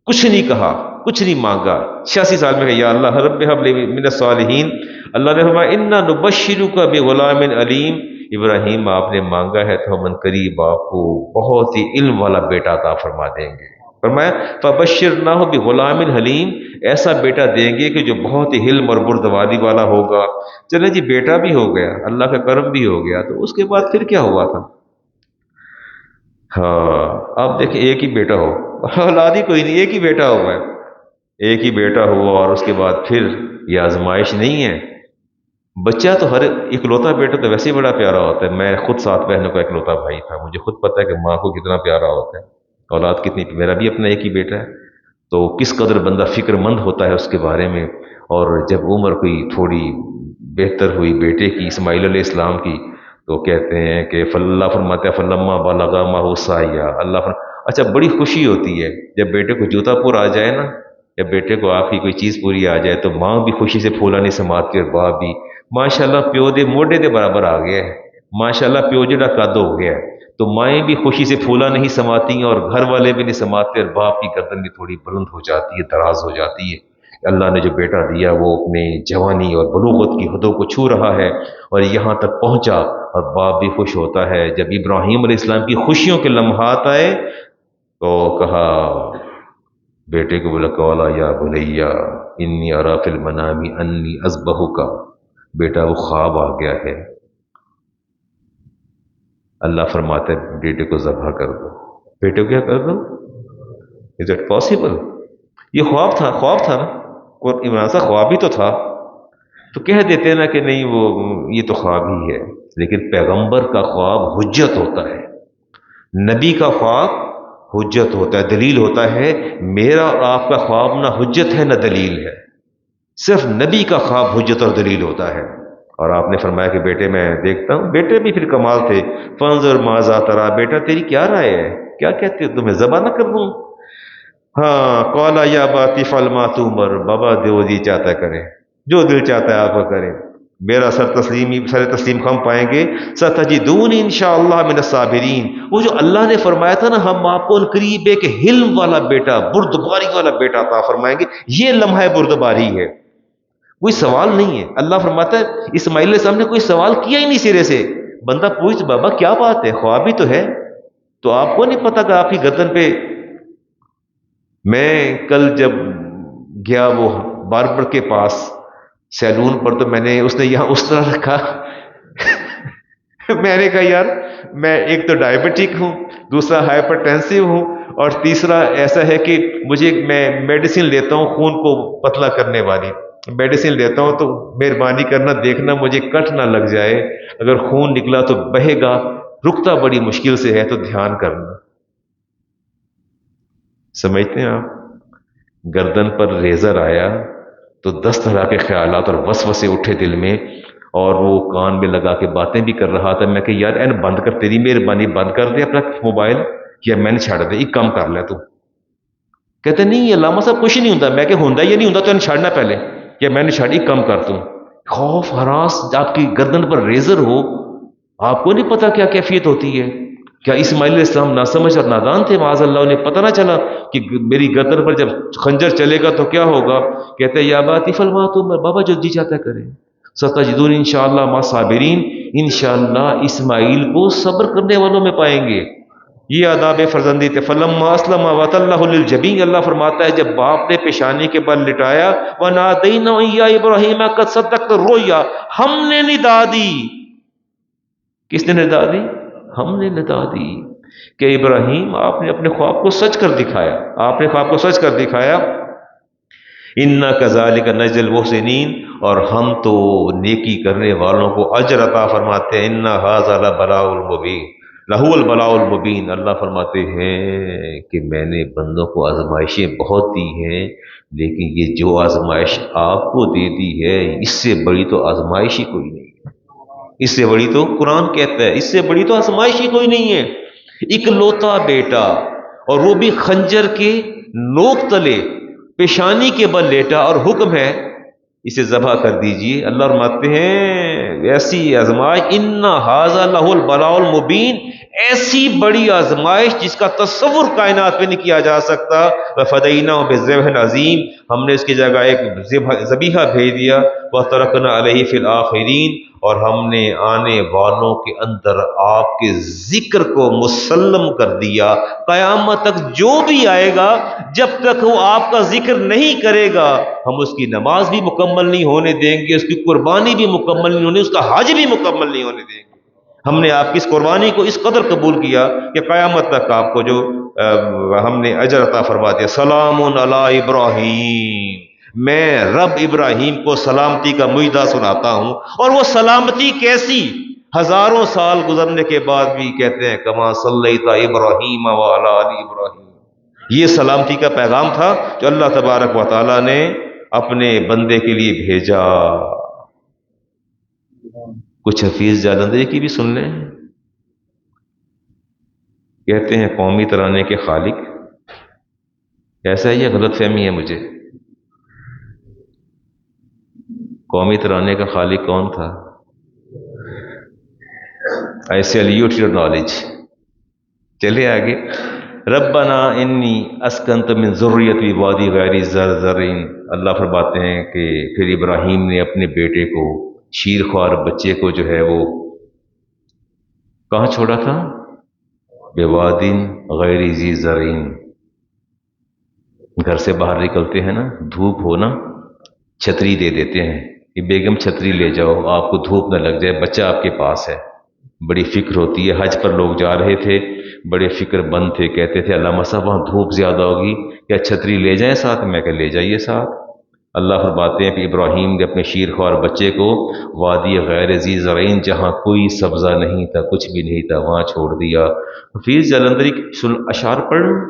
کچھ نہیں کہا، کچھ نہیں مانگا. 86 سال میں کہ یا اللہ رب ہب لی من الصالحین. اللہ نے فرمایا انا نبشرک بغلام علیم. ابراہیم آپ نے مانگا ہے تو ہم قریب آپ کو بہت ہی علم والا بیٹا عطا فرما دیں گے. فرمایا فبشرناہ بغلام حلیم، ایسا بیٹا دیں گے کہ جو بہت ہی حلم اور بردباری والا ہوگا. چلیں جی، بیٹا بھی ہو گیا، اللہ کا کرم بھی ہو گیا. تو اس کے بعد پھر کیا ہوا تھا؟ ہاں، آپ دیکھیں، ایک ہی بیٹا ہو، اولاد ہی کوئی نہیں، ایک ہی بیٹا ہوا ہے. ایک ہی بیٹا ہوا، اور اس کے بعد پھر یہ آزمائش نہیں ہے. بچہ تو ہر اکلوتا بیٹا تو ویسے ہی بڑا پیارا ہوتا ہے. میں خود 7 بہنوں کا اکلوتا بھائی تھا، مجھے خود پتہ ہے کہ ماں کو کتنا پیارا ہوتا ہے. اولاد کتنی، میرا بھی اپنا ایک ہی بیٹا ہے. تو کس قدر بندہ فکر مند ہوتا ہے اس کے بارے میں. اور جب عمر کوئی تھوڑی بہتر ہوئی بیٹے کی، اسماعیل علیہ السلام کی، تو کہتے ہیں کہ اللہ فرماتے ہیں فلما بلغ معہ سعیا. اچھا، بڑی خوشی ہوتی ہے جب بیٹے کو جوتا پور آ جائے نا، جب بیٹے کو آپ کی کوئی چیز پوری آ جائے، تو ماں بھی خوشی سے پھولا نہیں سماتی، اور باپ بھی. ماشاءاللہ پیو دے موڈے دے برابر آ گیا ہے، ماشاءاللہ پیو جڑا قد ہو گیا ہے. تو مائیں بھی خوشی سے پھولا نہیں سماتی ہیں، اور گھر والے بھی نہیں سماتے، اور باپ کی گردن بھی تھوڑی بلند ہو جاتی ہے، دراز ہو جاتی ہے. اللہ نے جو بیٹا دیا وہ اپنے جوانی اور بلوغت کی حدوں کو چھو رہا ہے، اور یہاں تک پہنچا، اور باپ بھی خوش ہوتا ہے. جب ابراہیم علیہ السلام کی خوشیوں کے لمحات آئے تو کہا بیٹے کو، بولا قولا یا بنیا انی اری فی المنام انی اذبحک. بیٹا وہ خواب آ گیا ہے، اللہ فرماتا ہے بیٹے کو ذبح کر دو. بیٹے کو کیا کر دو؟ Is it possible? یہ خواب تھا، خواب تھا نا، اور عمران صاحب خواب ہی تو تھا. تو کہہ دیتے نا کہ نہیں وہ یہ تو خواب ہی ہے. لیکن پیغمبر کا خواب حجت ہوتا ہے، نبی کا خواب حجت ہوتا ہے، دلیل ہوتا ہے. میرا اور آپ کا خواب نہ حجت ہے نہ دلیل ہے، صرف نبی کا خواب حجت اور دلیل ہوتا ہے. اور آپ نے فرمایا کہ بیٹے میں دیکھتا ہوں. بیٹے بھی پھر کمال تھے. فانظر ماذا ترا، بیٹا تیری کیا رائے ہے، کیا کہتے ہو، تمہیں ذبح نہ کر دوں؟ ہاں، قالا یا باتی فعل ما تؤمر، بابا جو جی چاہتا ہے کرے، جو دل چاہتا ہے آپ کو کریں. میرا سر تسلیم ہم پائیں گے. ستجدونی انشاءاللہ من الصابرین. وہ جو اللہ نے فرمایا تھا نا ہم آپ کو قریب ایک حلم والا بیٹا، بردباری والا بیٹا عطا فرمائیں گے، یہ لمحہ بردباری ہے، کوئی سوال نہیں ہے. اللہ فرماتا ہے اسماعیل علیہ السلام نے کوئی سوال کیا ہی نہیں سرے سے. بندہ پوچھ بابا کیا بات ہے، خواب ہی تو ہے. تو آپ کو نہیں پتا کہ آپ کی گردن پہ. میں کل جب گیا وہ باربر کے پاس سیلون پر، تو میں نے، اس نے یہاں اس طرح رکھا. میں نے کہا یار میں ایک تو ڈائبٹک ہوں، دوسرا ہائپر ٹینسو ہوں، اور تیسرا ایسا ہے کہ میں میڈیسن لیتا ہوں خون کو پتلا کرنے والی میڈیسن لیتا ہوں. تو مہربانی کرنا دیکھنا مجھے کٹ نہ لگ جائے، اگر خون نکلا تو بہے گا، رکتا بڑی مشکل سے ہے، تو دھیان کرنا. سمجھتے ہیں آپ؟ گردن پر ریزر آیا تو 10 طرح کے خیالات اور وسوسے اٹھے دل میں، اور وہ کان میں لگا کے باتیں بھی کر رہا تھا. میں کہ یار این بند کر، تیری مہربانی بند کر دے اپنا موبائل، یا میں نے چھڑ دے، ایک کام کر لے تو. کہتے نہیں علامہ صاحب کچھ نہیں ہوتا. میں کہ ہوندا یا نہیں ہوندا تو چھڑنا پہلے، یا میں نے چھڑ، ایک کام کر دوں. خوف ہراس، آپ کی گردن پر ریزر ہو، آپ کو نہیں پتا کیا کیفیت ہوتی ہے. کیا اسماعیل علیہ السلام ناسمجھ اور نادان تھے معاذ اللہ؟ انہیں پتہ نہ چلا کہ میری گردن پر جب خنجر چلے گا تو کیا ہوگا؟ کہتے ہیں یا باتی فعل ما تؤمر، بابا جو جی چاہتا ہے کریں. ستجدون انشاءاللہ مع صابرین، انشاءاللہ اسماعیل کو صبر کرنے والوں میں پائیں گے. یہ آداب فرزندی تھے. فلما اسلم وتلہ للجبین، اللہ فرماتا ہے جب باپ نے پیشانی کے بل لٹایا، ونادینہ یا ابراہیم قد صدقت الرؤیا، ہم نے ندا دی. کس نے ندا دی؟ ہم نے ندا دی کہ ابراہیم آپ نے اپنے خواب کو سچ کر دکھایا، آپ نے خواب کو سچ کر دکھایا. انا کذالک نجزی المحسنین، اور ہم تو نیکی کرنے والوں کو اجر عطا فرماتے ہیں. انا ھذا لبلاء المبین. لہو البلاء المبین، اللہ فرماتے ہیں کہ میں نے بندوں کو آزمائشیں بہت دی ہیں، لیکن یہ جو آزمائش آپ کو دے دی ہے اس سے بڑی تو آزمائش ہی کوئی نہیں ہے، اس سے بڑی تو قرآن کہتا ہے اس سے بڑی تو آزمائش ہی کوئی نہیں ہے۔ اکلوتا بیٹا، اور وہ بھی خنجر کے نوک تلے پیشانی کے بل لیٹا، اور حکم ہے اسے ذبح کر دیجئے۔ اللہ فرماتے ہیں ایسی آزمائش، ان ھذا لہ البلاء المبین، ایسی بڑی آزمائش جس کا تصور کائنات میں نہیں کیا جا سکتا۔ وفدیناہ بذبح عظیم، ہم نے اس کی جگہ ایک ذبیحہ بھیج دیا۔ وترکنا علیہ فی الآخرین، اور ہم نے آنے والوں کے اندر آپ کے ذکر کو مسلم کر دیا۔ قیامت تک جو بھی آئے گا، جب تک وہ آپ کا ذکر نہیں کرے گا، ہم اس کی نماز بھی مکمل نہیں ہونے دیں گے، اس کی قربانی بھی مکمل نہیں ہونے، اس کا حج بھی مکمل نہیں ہونے دیں گے۔ ہم نے آپ کی اس قربانی کو اس قدر قبول کیا کہ قیامت تک آپ کو جو ہم نے اجر عطا فرما دیا۔ سلام علی ابراہیم، میں رب ابراہیم کو سلامتی کا مجدہ سناتا ہوں۔ اور وہ سلامتی کیسی؟ ہزاروں سال گزرنے کے بعد بھی کہتے ہیں کما صلیت ابراہیم وعلی آل ابراہیم۔ یہ سلامتی کا پیغام تھا جو اللہ تبارک و تعالیٰ نے اپنے بندے کے لیے بھیجا۔ کچھ حفیظ جالندری کی بھی سن لیں۔ کہتے ہیں قومی ترانے کے خالق، ایسا ہی یہ غلط فہمی ہے مجھے، قومی ترانے کا خالق کون تھا؟ ایسے لیوٹ یور نالج۔ چلے آگے۔ ربنا انی اسکنت من ذریتی وادی غیر ذی زرع، اللہ فرماتے ہیں کہ پھر ابراہیم نے اپنے بیٹے کو، شیر خوار بچے کو جو ہے وہ کہاں چھوڑا تھا؟ بوادٍ غیر ذی زرع۔ گھر سے باہر نکلتے ہیں نا، دھوپ ہو نا، چھتری دے دیتے ہیں کہ بیگم چھتری لے جاؤ، آپ کو دھوپ نہ لگ جائے، بچہ آپ کے پاس ہے۔ بڑی فکر ہوتی ہے۔ حج پر لوگ جا رہے تھے، بڑے فکر بند تھے، کہتے تھے علامہ صاحب وہاں دھوپ زیادہ ہوگی، کیا چھتری لے جائیں ساتھ؟ میں کہ لے جائیے ساتھ۔ اللہ فرماتے ہیں کہ ابراہیم نے اپنے شیر خوار بچے کو وادی غیر ذی زرعین، جہاں کوئی سبزہ نہیں تھا، کچھ بھی نہیں تھا، وہاں چھوڑ دیا۔ حفیظ جلندری اشعار پڑھ لوں۔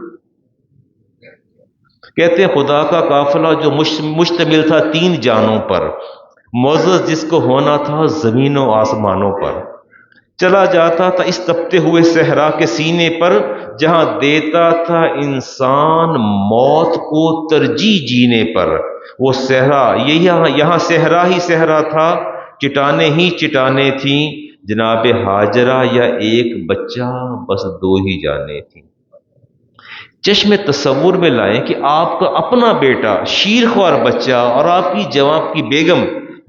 کہتے ہیں خدا کا قافلہ جو مشتمل تھا 3 جانوں پر، معزز جس کو ہونا تھا زمین و آسمانوں پر، چلا جاتا تھا اس تپتے ہوئے صحرا کے سینے پر، جہاں دیتا تھا انسان موت کو ترجیح جینے پر۔ وہ صحرا، یہاں صحرا ہی صحرا تھا، چٹانیں ہی چٹانیں تھیں، جناب ہاجرہ یا ایک بچہ، بس 2 ہی جانیں تھیں۔ چشم تصور میں لائیں کہ آپ کا اپنا بیٹا، شیر خوار بچہ، اور آپ کی جوان کی بیگم،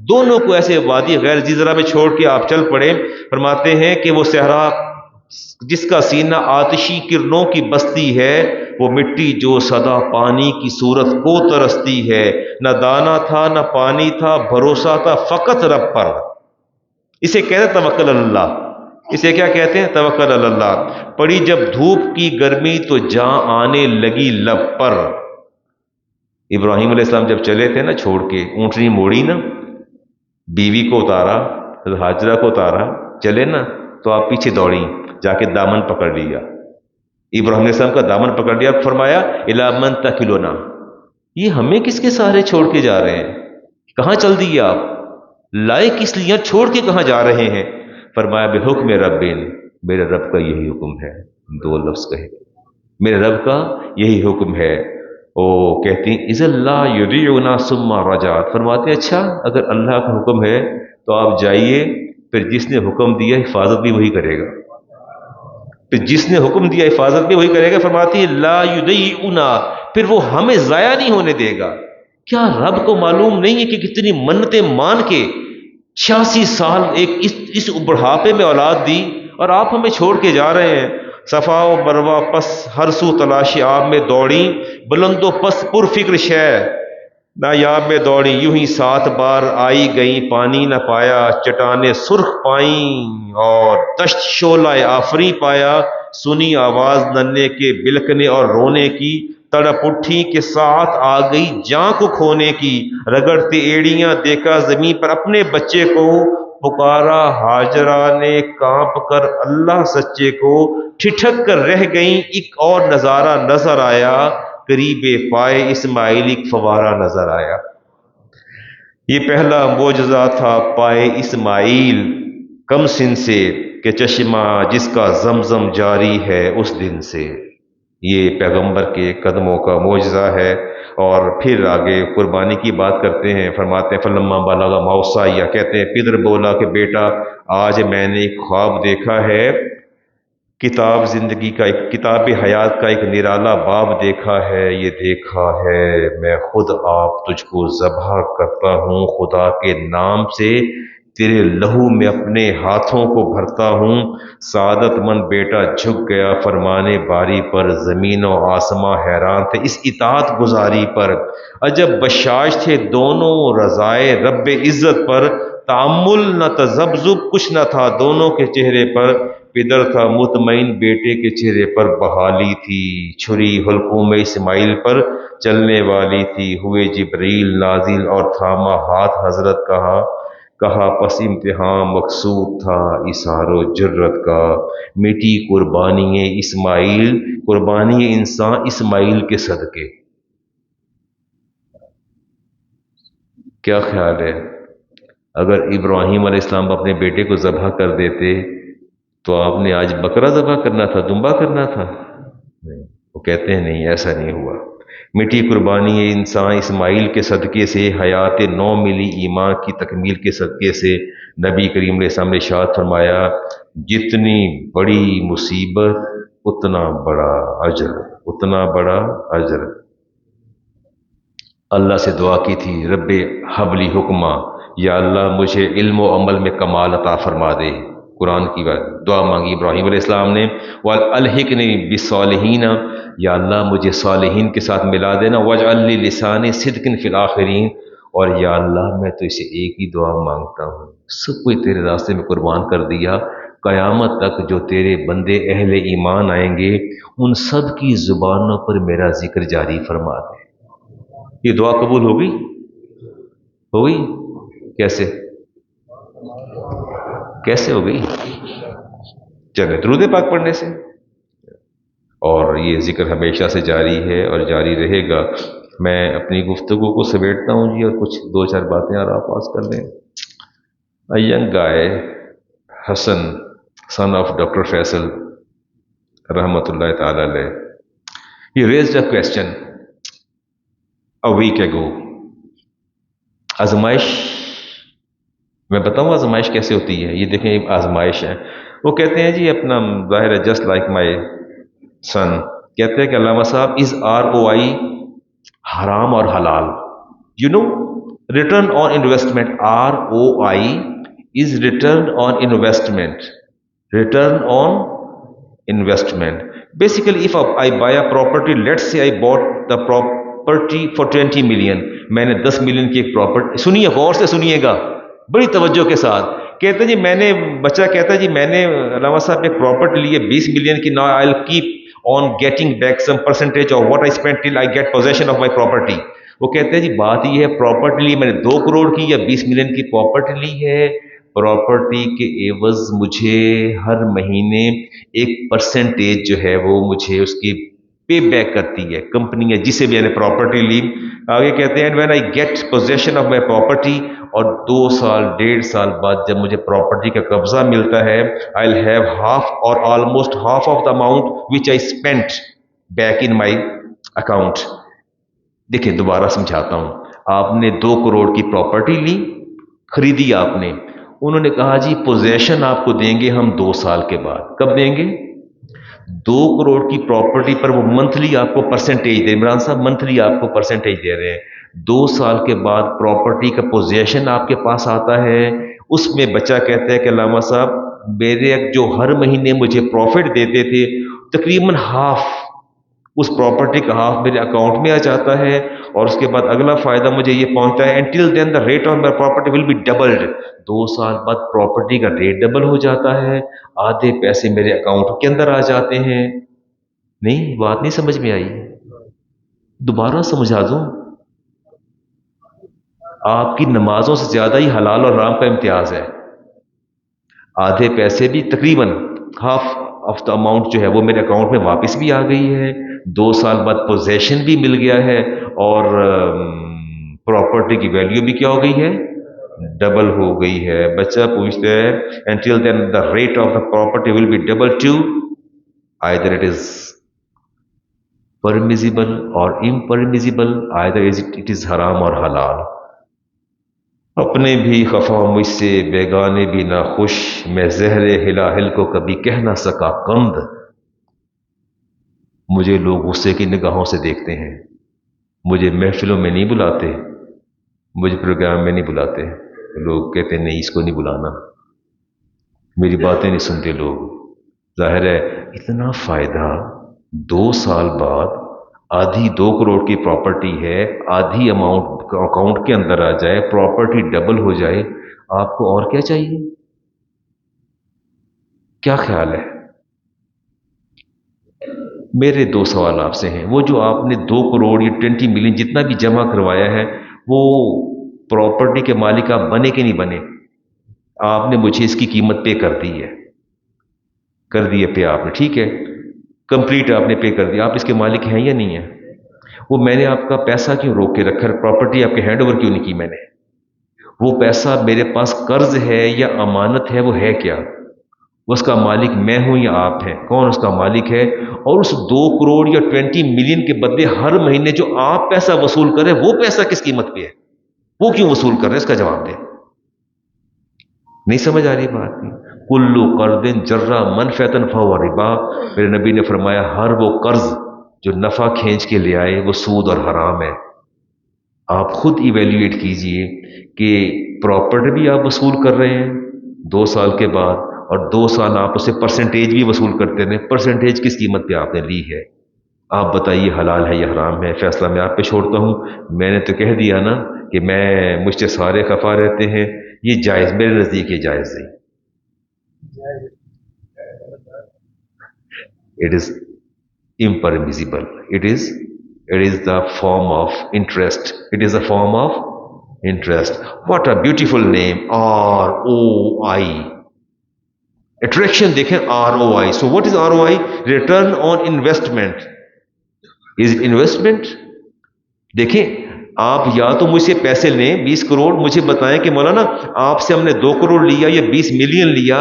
دونوں کو ایسے وادی غیر ذی زرع میں چھوڑ کے آپ چل پڑے۔ فرماتے ہیں کہ وہ صحرا جس کا سینہ آتشی کرنوں کی بستی ہے، وہ مٹی جو سدا پانی کی صورت کو ترستی ہے، نہ دانا تھا نہ پانی تھا، بھروسہ تھا فقط رب پر۔ اسے کہتے ہیں توکل اللہ، اسے کیا کہتے ہیں؟ توکل اللہ۔ پڑی جب دھوپ کی گرمی تو جاں آنے لگی لب پر۔ ابراہیم علیہ السلام جب چلے تھے نا چھوڑ کے، اونٹنی موڑی نا، بیوی کو اتارا، ہاجرہ کو اتارا، چلے نا، تو آپ پیچھے دوڑی، جا کے دامن پکڑ لیا، ابراہیم علیہ السلام کا دامن پکڑ لیا، فرمایا الی من تکلنا، یہ ہمیں کس کے سہارے چھوڑ کے جا رہے ہیں؟ کہاں چل دیے آپ؟ لائے کس لیے؟ چھوڑ کے کہاں جا رہے ہیں؟ فرمایا بحکم رب، میرے رب کا یہی حکم ہے۔ 2 لفظ کہے، میرے رب کا یہی حکم ہے۔ او کہتی اذ اللہ یضیعنا ثم رجعت، فرماتے اچھا اگر اللہ کا حکم ہے تو آپ جائیے، پھر جس نے حکم دیا حفاظت بھی وہی کرے گا، پھر جس نے حکم دیا حفاظت بھی وہی کرے گا۔ فرماتی ہے لا یضیعنا، پھر وہ ہمیں ضائع نہیں ہونے دے گا۔ کیا رب کو معلوم نہیں ہے کہ کتنی منتیں مان کے 86 سال ایک اس بڑھاپے میں اولاد دی، اور آپ ہمیں چھوڑ کے جا رہے ہیں؟ صفا و مروہ پس ہر سو تلاشی آب میں دوڑی، بلند و پس پر فکر شے نایاب میں دوڑی، یوں ہی 7 بار آئی گئیں پانی نہ پایا، چٹانیں سرخ پائیں اور دشت شعلہ آفری پایا، سنی آواز ننے کے بلکنے اور رونے کی، تڑپ اٹھی کہ ساتھ آ گئی جاں کو کھونے کی، رگڑتے ایڑیاں دیکھا زمین پر اپنے بچے کو، پکارا ہاجرہ نے کانپ کر اللہ سچے کو، ٹھٹک کر رہ گئیں ایک اور نظارہ نظر آیا، قریب پائے اسماعیل ایک فوارہ نظر آیا۔ یہ پہلا معجزہ تھا پائے اسماعیل کم سن سے، کہ چشمہ جس کا زمزم جاری ہے اس دن سے۔ یہ پیغمبر کے قدموں کا معجزہ ہے۔ اور پھر آگے قربانی کی بات کرتے ہیں، فرماتے ہیں فلما بلغ معه السعی، کہتے ہیں پدر بولا کہ بیٹا آج میں نے ایک خواب دیکھا ہے، کتاب زندگی کا ایک کتاب حیات کا ایک نرالا باب دیکھا ہے، یہ دیکھا ہے میں خود آپ تجھ کو ذبح کرتا ہوں، خدا کے نام سے تیرے لہو میں اپنے ہاتھوں کو بھرتا ہوں۔ سعادت مند بیٹا جھک گیا فرمانے باری پر، زمین و آسماں حیران تھے اس اطاعت گزاری پر، عجب بشاش تھے دونوں رضائے رب عزت پر، تعمل نہ تذبذب کچھ نہ تھا دونوں کے چہرے پر، پدر تھا مطمئن بیٹے کے چہرے پر بحالی تھی، چھری حلقوں میں اسماعیل پر چلنے والی تھی، ہوئے جبریل نازل اور تھاما ہاتھ حضرت کہا پس امتحان مقصود تھا اثار و جرت کا، میٹھی قربانی اسماعیل، قربانی انسان اسماعیل کے صدقے۔ کیا خیال ہے اگر ابراہیم علیہ السلام اپنے بیٹے کو ذبح کر دیتے تو آپ نے آج بکرا ذبح کرنا تھا، دمبا کرنا تھا؟ نہیں، وہ کہتے ہیں نہیں ایسا نہیں ہوا، میٹھی قربانی انسان اسماعیل کے صدقے سے حیات نو ملی، ایمان کی تکمیل کے صدقے سے۔ نبی کریم علیہ السلام نے ارشاد فرمایا جتنی بڑی مصیبت اتنا بڑا اجر، اتنا بڑا اجر۔ اللہ سے دعا کی تھی رب حبلی حکمہ، یا اللہ مجھے علم و عمل میں کمال عطا فرما دے، قرآن کی بات دعا مانگی ابراہیم علیہ السلام نے، وَالْحِقْنِي بِالصَّالِحِينَ، یا اللہ مجھے صالحین کے ساتھ ملا دینا، وَاجْعَل لِّي لِسَانِ صِدْقٍ فِي الْآخِرِينَ، اور یا اللہ میں تو اسے ایک ہی دعا مانگتا ہوں، سب کوئی تیرے راستے میں قربان کر دیا، قیامت تک جو تیرے بندے اہل ایمان آئیں گے ان سب کی زبانوں پر میرا ذکر جاری فرما دے۔ یہ دعا قبول ہوگی؟ ہوگی؟ کیسے ہو گئی؟ چلے درود پاک پڑھنے سے، اور یہ ذکر ہمیشہ سے جاری ہے اور جاری رہے گا۔ میں اپنی گفتگو کو سمیٹتا ہوں جی، اور کچھ دو چار باتیں اور آپ پاس کر لیں۔ A young guy, Hassan, son of Dr. Faisal, rahmatullahi ta'ala alayh, he raised a question a week ago. آزمائش، میں بتاؤں آزمائش کیسے ہوتی ہے؟ یہ دیکھیں آزمائش ہے۔ وہ کہتے ہیں جی اپنا ظاہر ہے جسٹ لائک مائی سن، کہتے ہیں کہ علامہ صاحب از ROI حرام اور حلال، you no return on investment, ROI is return on investment, return on investment. Basically if I buy a property, let's say I bought the property for 20 million، میں نے 10 million کی ایک پراپرٹی، سنیے غور سے سنیے گا بڑی توجہ کے ساتھ، کہتے ہیں جی میں نے، بچہ کہتا ہے جی میں نے علامہ صاحب ایک پراپرٹی لی ہے 20 ملین کی، now I'll keep on getting back some percentage of what I spent till I get possession of my property۔ وہ کہتے ہیں جی بات یہ ہے پراپرٹی لی میں نے 2 کروڑ کی یا 20 ملین کی پراپرٹی لی ہے، پراپرٹی کے عوض مجھے ہر مہینے 1% جو ہے وہ مجھے اس کی پے بیک کرتی ہے کمپنی ہے جسے بھی میں نے پراپرٹی لی۔ آگے کہتے ہیں when I get possession of my property، اور 2 سال 1.5 سال بعد جب مجھے پراپرٹی کا قبضہ ملتا ہے I'll have half or almost half of the amount which I spent back in my account۔ دیکھیں دوبارہ سمجھاتا ہوں، آپ نے 2 کروڑ کی پراپرٹی لی، خریدی آپ نے، انہوں نے کہا جی پوزیشن آپ کو دیں گے ہم 2 سال کے بعد، کب دیں گے؟ 2 کروڑ کی پراپرٹی پر وہ منتھلی آپ کو پرسنٹیج دے، عمران صاحب منتھلی آپ کو پرسنٹیج دے رہے ہیں، 2 سال کے بعد پراپرٹی کا پوزیشن آپ کے پاس آتا ہے، اس میں بچہ کہتا ہے کہ علامہ صاحب میرے جو ہر مہینے مجھے پروفٹ دیتے تھے تقریباً ہاف، اس پراپرٹی کا ہاف میرے اکاؤنٹ میں آ جاتا ہے، اور اس کے بعد اگلا فائدہ مجھے یہ پہنچتا ہے until then the rate of my property will be doubled۔ 2 سال بعد پراپرٹی کا ریٹ ڈبل ہو جاتا ہے، آدھے پیسے میرے اکاؤنٹ کے اندر آ جاتے ہیں۔ نہیں بات نہیں سمجھ میں آئی؟ دوبارہ سمجھا دوں، آپ کی نمازوں سے زیادہ ہی حلال اور حرام کا امتیاز ہے۔ آدھے پیسے بھی تقریباً ہاف آف دا اماؤنٹ جو ہے وہ میرے اکاؤنٹ میں واپس بھی آ گئی ہے، 2 سال بعد پوزیشن بھی مل گیا ہے، اور پراپرٹی کی ویلیو بھی کیا ہو گئی ہے، ڈبل ہو گئی ہے۔ بچہ پوچھتا ہے until then the rate of the property will be double too, either it is permissible or impermissible, either it is حرام اور حلال۔ اپنے بھی خفا مجھ سے بیگانے بھی نہ خوش، میں زہر ہلاہل کو کبھی کہہ نہ سکا قند۔ مجھے لوگ غصے کی نگاہوں سے دیکھتے ہیں، مجھے محفلوں میں نہیں بلاتے، مجھے پروگرام میں نہیں بلاتے، لوگ کہتے ہیں نہیں اس کو نہیں بلانا، میری باتیں نہیں سنتے لوگ۔ ظاہر ہے اتنا فائدہ 2 سال بعد، آدھی 2 کروڑ کی پراپرٹی ہے، آدھی اماؤنٹ اکاؤنٹ کے اندر آ جائے، پراپرٹی ڈبل ہو جائے، آپ کو اور کیا چاہیے؟ کیا خیال ہے؟ میرے 2 سوال آپ سے ہیں، وہ جو آپ نے 2 کروڑ یا 20 ملین جتنا بھی جمع کروایا ہے، وہ پراپرٹی کے مالک آپ بنے کہ نہیں بنے؟ آپ نے مجھے اس کی قیمت پے کر دی ہے، کر دی ہے پے آپ نے، ٹھیک ہے، کمپلیٹ آپ نے پے کر دیا، آپ اس کے مالک ہیں یا نہیں ہیں؟ وہ میں نے آپ کا پیسہ کیوں روک کے رکھا، پراپرٹی آپ کے ہینڈ اوور کیوں نہیں کی میں نے؟ وہ پیسہ میرے پاس قرض ہے یا امانت ہے، وہ ہے کیا؟ اس کا مالک میں ہوں یا آپ ہیں؟ کون اس کا مالک ہے؟ اور اس 2 کروڑ یا 20 ملین کے بدلے ہر مہینے جو آپ پیسہ وصول کریں، وہ پیسہ کس قیمت پہ ہے؟ وہ کیوں وصول کر رہے ہیں؟ اس کا جواب دیں۔ نہیں سمجھ آ رہی بات کی؟ کلو قرض جرا منفعتا فہو ربا، میرے نبی نے فرمایا ہر وہ قرض جو نفع کھینچ کے لے آئے وہ سود اور حرام ہے۔ آپ خود ایویلیویٹ کیجئے کہ پراپرٹی بھی آپ وصول کر رہے ہیں 2 سال کے بعد، اور 2 سال آپ اسے پرسنٹیج بھی وصول کرتے رہے، پرسنٹیج کس قیمت پہ آپ نے لی ہے؟ آپ بتائیے حلال ہے یا حرام ہے؟ فیصلہ میں آپ پہ چھوڑتا ہوں۔ میں نے تو کہہ دیا نا کہ مجھ سے سارے خفا رہتے ہیں، یہ جائز، میرے نزدیک یہ جائز نہیں۔ It is impermissible. It is the form of interest. It is a form of interest. What a beautiful name, ROI. Attraction دیکھیں ROI. So what is ROI? Return on investment. Is it investment? دیکھیں آپ یا تو مجھ سے پیسے لیں 20 کروڑ، مجھے بتائیں کہ مولانا آپ سے ہم نے 2 کروڑ لیا یا 20 ملین لیا،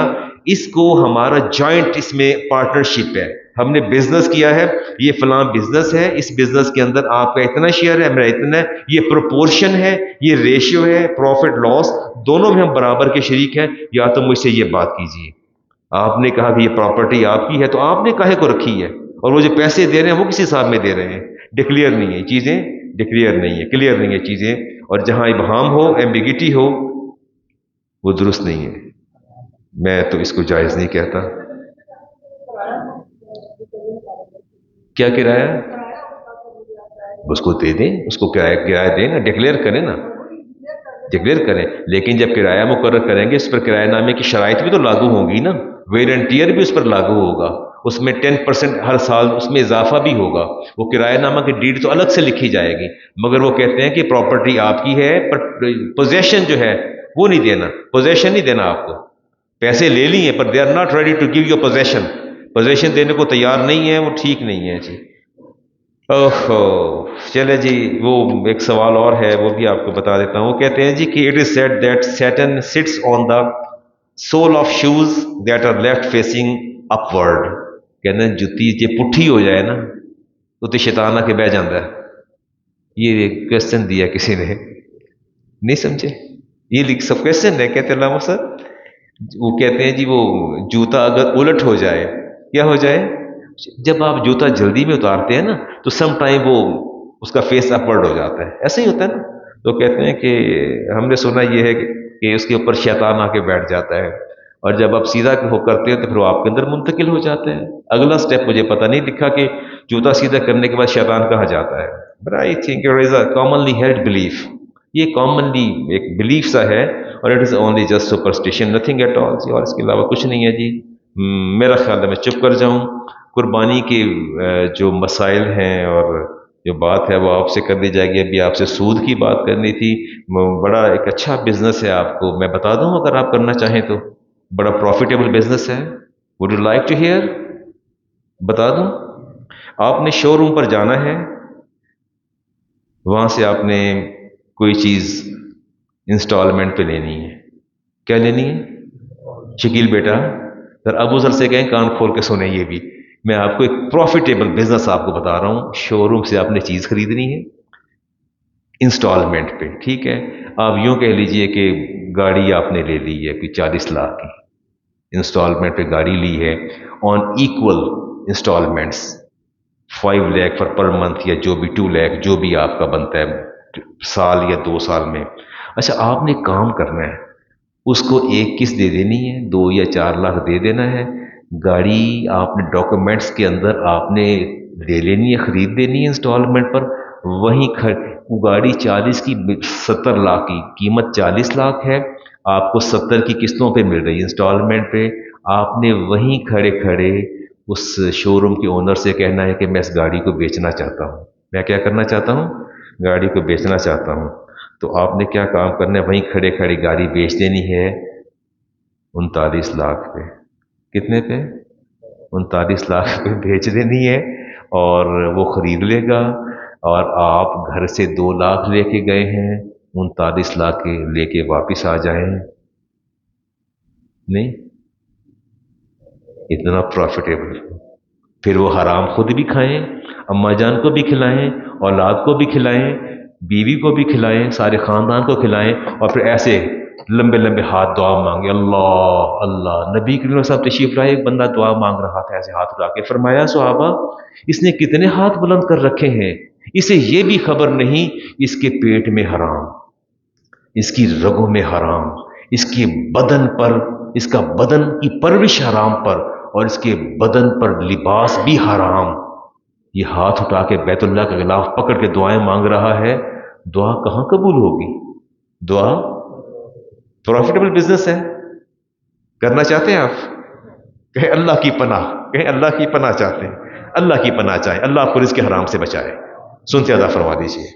اس کو ہمارا جوائنٹ اس میں پارٹنرشپ ہے، ہم نے بزنس کیا ہے، یہ فلاں بزنس ہے، اس بزنس کے اندر آپ کا اتنا شیئر ہے، میرا اتنا ہے، یہ پروپورشن ہے، یہ ریشیو ہے، پروفٹ لاس دونوں میں ہم برابر کے شریک ہیں، یا تو مجھ سے یہ بات کیجیے۔ آپ نے کہا کہ یہ پراپرٹی آپ کی ہے تو آپ نے کاہے کو رکھی ہے، اور وہ جو پیسے دے رہے ہیں وہ کس حساب میں دے رہے ہیں؟ ڈکلیئر نہیں ہے چیزیں، ڈکلیئر نہیں ہے، کلیئر نہیں ہے چیزیں، اور جہاں ابہام ہو، ایمبیگیٹی ہو، وہ درست نہیں ہے۔ میں تو اس کو جائز نہیں کہتا۔ کیا کرایہ؟ اس کو دے دیں، اس کو کرایہ دیں نا، ڈکلیئر کریں نا، ڈکلیئر کریں، لیکن جب کرایہ مقرر کریں گے اس پر کرایہ نامے کی شرائط بھی تو لاگو ہوں گی نا، ویئر اینڈ ٹیئر بھی اس پر لاگو ہوگا، اس میں 10% ہر سال اس میں اضافہ بھی ہوگا، وہ کرایہ نامہ کی ڈیٹ تو الگ سے لکھی جائے گی، مگر وہ کہتے ہیں کہ پراپرٹی آپ کی ہے، پر پوزیشن جو ہے وہ نہیں دینا، پوزیشن نہیں دینا آپ کو، پیسے لے لیے پر دے are not ready to give you position, position دینے کو تیار نہیں ہے، وہ ٹھیک نہیں ہے جی۔ اوہو، چلے جی، وہ ایک سوال اور ہے وہ بھی آپ کو بتا دیتا ہوں۔ وہ کہتے ہیں جی کہ it is said that Satan sits on the sole of shoes that are left facing upward, کہتے ہیں جتی جی پٹھی ہو جائے نا تو شیطان آ کے بہ جاتا ہے۔ یہ کوشچن دیا کسی نے، نہیں سمجھے؟ یہ سب کوشچن ہے، کہتے علامہ صاحب، وہ کہتے ہیں جی وہ جوتا اگر الٹ ہو جائے، کیا ہو جائے؟ جب آپ جوتا جلدی میں اتارتے ہیں نا تو سم ٹائم وہ اس کا فیس اپورڈ ہو جاتا ہے، ایسا ہی ہوتا ہے نا، تو کہتے ہیں کہ ہم نے سنا یہ ہے کہ اس کے اوپر شیطان آ کے بیٹھ جاتا ہے، اور جب آپ سیدھا وہ کرتے ہیں تو پھر وہ آپ کے اندر منتقل ہو جاتا ہے۔ اگلا سٹیپ مجھے پتہ نہیں لکھا کہ جوتا سیدھا کرنے کے بعد شیطان کہاں جاتا ہے، but I think it is a commonly held belief, یہ کامنلی ایک بلیف سا ہے، اور it is only just superstition, nothing at all جی، اور اس کے علاوہ کچھ نہیں ہے جی۔ میرا خیال ہے میں چپ کر جاؤں، قربانی کے جو مسائل ہیں اور جو بات ہے وہ آپ سے کر دی جائے گی۔ ابھی آپ سے سود کی بات کرنی تھی، بڑا ایک اچھا بزنس ہے، آپ کو میں بتا دوں اگر آپ کرنا چاہیں تو۔ بڑا پروفیٹیبل بزنس ہے. Would you like to hear? بتا دوں. آپ نے شو روم پر جانا ہے، وہاں سے آپ نے کوئی چیز انسٹالمنٹ پہ لینی ہے. کیا لینی ہے شکیل بیٹا؟ سر ابو ذر سے کہیں کان کھول کے سنیں. یہ بھی میں آپ کو ایک پروفیٹیبل بزنس آپ کو بتا رہا ہوں. شو روم سے آپ نے چیز خریدنی ہے انسٹالمنٹ پہ، ٹھیک ہے. آپ یوں کہہ لیجئے کہ گاڑی آپ نے لے لی ہے کوئی 40 لاکھ کی، انسٹالمنٹ پہ گاڑی لی ہے on equal instalments, 5 lakh per month یا جو بھی 2 لاکھ جو بھی آپ کا بنتا ہے سال یا 2 سال میں. اچھا آپ نے کام کرنا ہے، اس کو ایک قسط دے دینی ہے، 2 یا 4 لاکھ دے دینا ہے. گاڑی آپ نے ڈاکومنٹس کے اندر آپ نے لے لینی ہے، خرید لینی ہے انسٹالمنٹ پر. وہیں وہ گاڑی 40 کی 70 لاکھ کی قیمت 40 لاکھ ہے، آپ کو 70 کی قسطوں پہ مل رہی ہے انسٹالمنٹ پہ. آپ نے وہیں کھڑے کھڑے اس شو روم کے اونر سے کہنا ہے کہ میں اس گاڑی کو بیچنا چاہتا ہوں. میں کیا کرنا چاہتا ہوں؟ گاڑی کو بیچنا چاہتا ہوں. تو آپ نے کیا کام کرنا ہے؟ وہیں کھڑے کھڑے گاڑی بیچ دینی ہے 39 لاکھ پہ. کتنے پہ؟ 39 لاکھ پہ بیچ دینی ہے اور وہ خرید لے گا. اور آپ گھر سے 2 لاکھ لے کے گئے ہیں، 39 لاکھ کے لے کے واپس آ جائیں. نہیں اتنا پروفیٹیبل. پھر وہ حرام خود بھی کھائیں، اماں جان کو بھی کھلائیں، اولاد کو بھی کھلائیں، بیوی کو بھی کھلائیں، سارے خاندان کو کھلائیں، اور پھر ایسے لمبے لمبے ہاتھ دعا مانگے. اللہ اللہ. نبی کریم صاحب تشریف لائے، ایک بندہ دعا مانگ رہا تھا ایسے ہاتھ اٹھا کے. فرمایا صحابہ اس نے کتنے ہاتھ بلند کر رکھے ہیں، اسے یہ بھی خبر نہیں اس کے پیٹ میں حرام، اس کی رگوں میں حرام، اس کے بدن پر، اس کا بدن کی پرورش حرام پر، اور اس کے بدن پر لباس بھی حرام. یہ ہاتھ اٹھا کے بیت اللہ کا غلاف پکڑ کے دعائیں مانگ رہا ہے. دعا کہاں قبول ہوگی؟ دعا پروفیٹیبل بزنس ہے. کرنا چاہتے ہیں آپ؟ کہیں اللہ کی پناہ، کہیں اللہ کی پناہ چاہتے ہیں. اللہ کی پناہ چاہیں، اللہ آپ کو رزق کے حرام سے بچائے. سنتے ادا فرما دیجیے.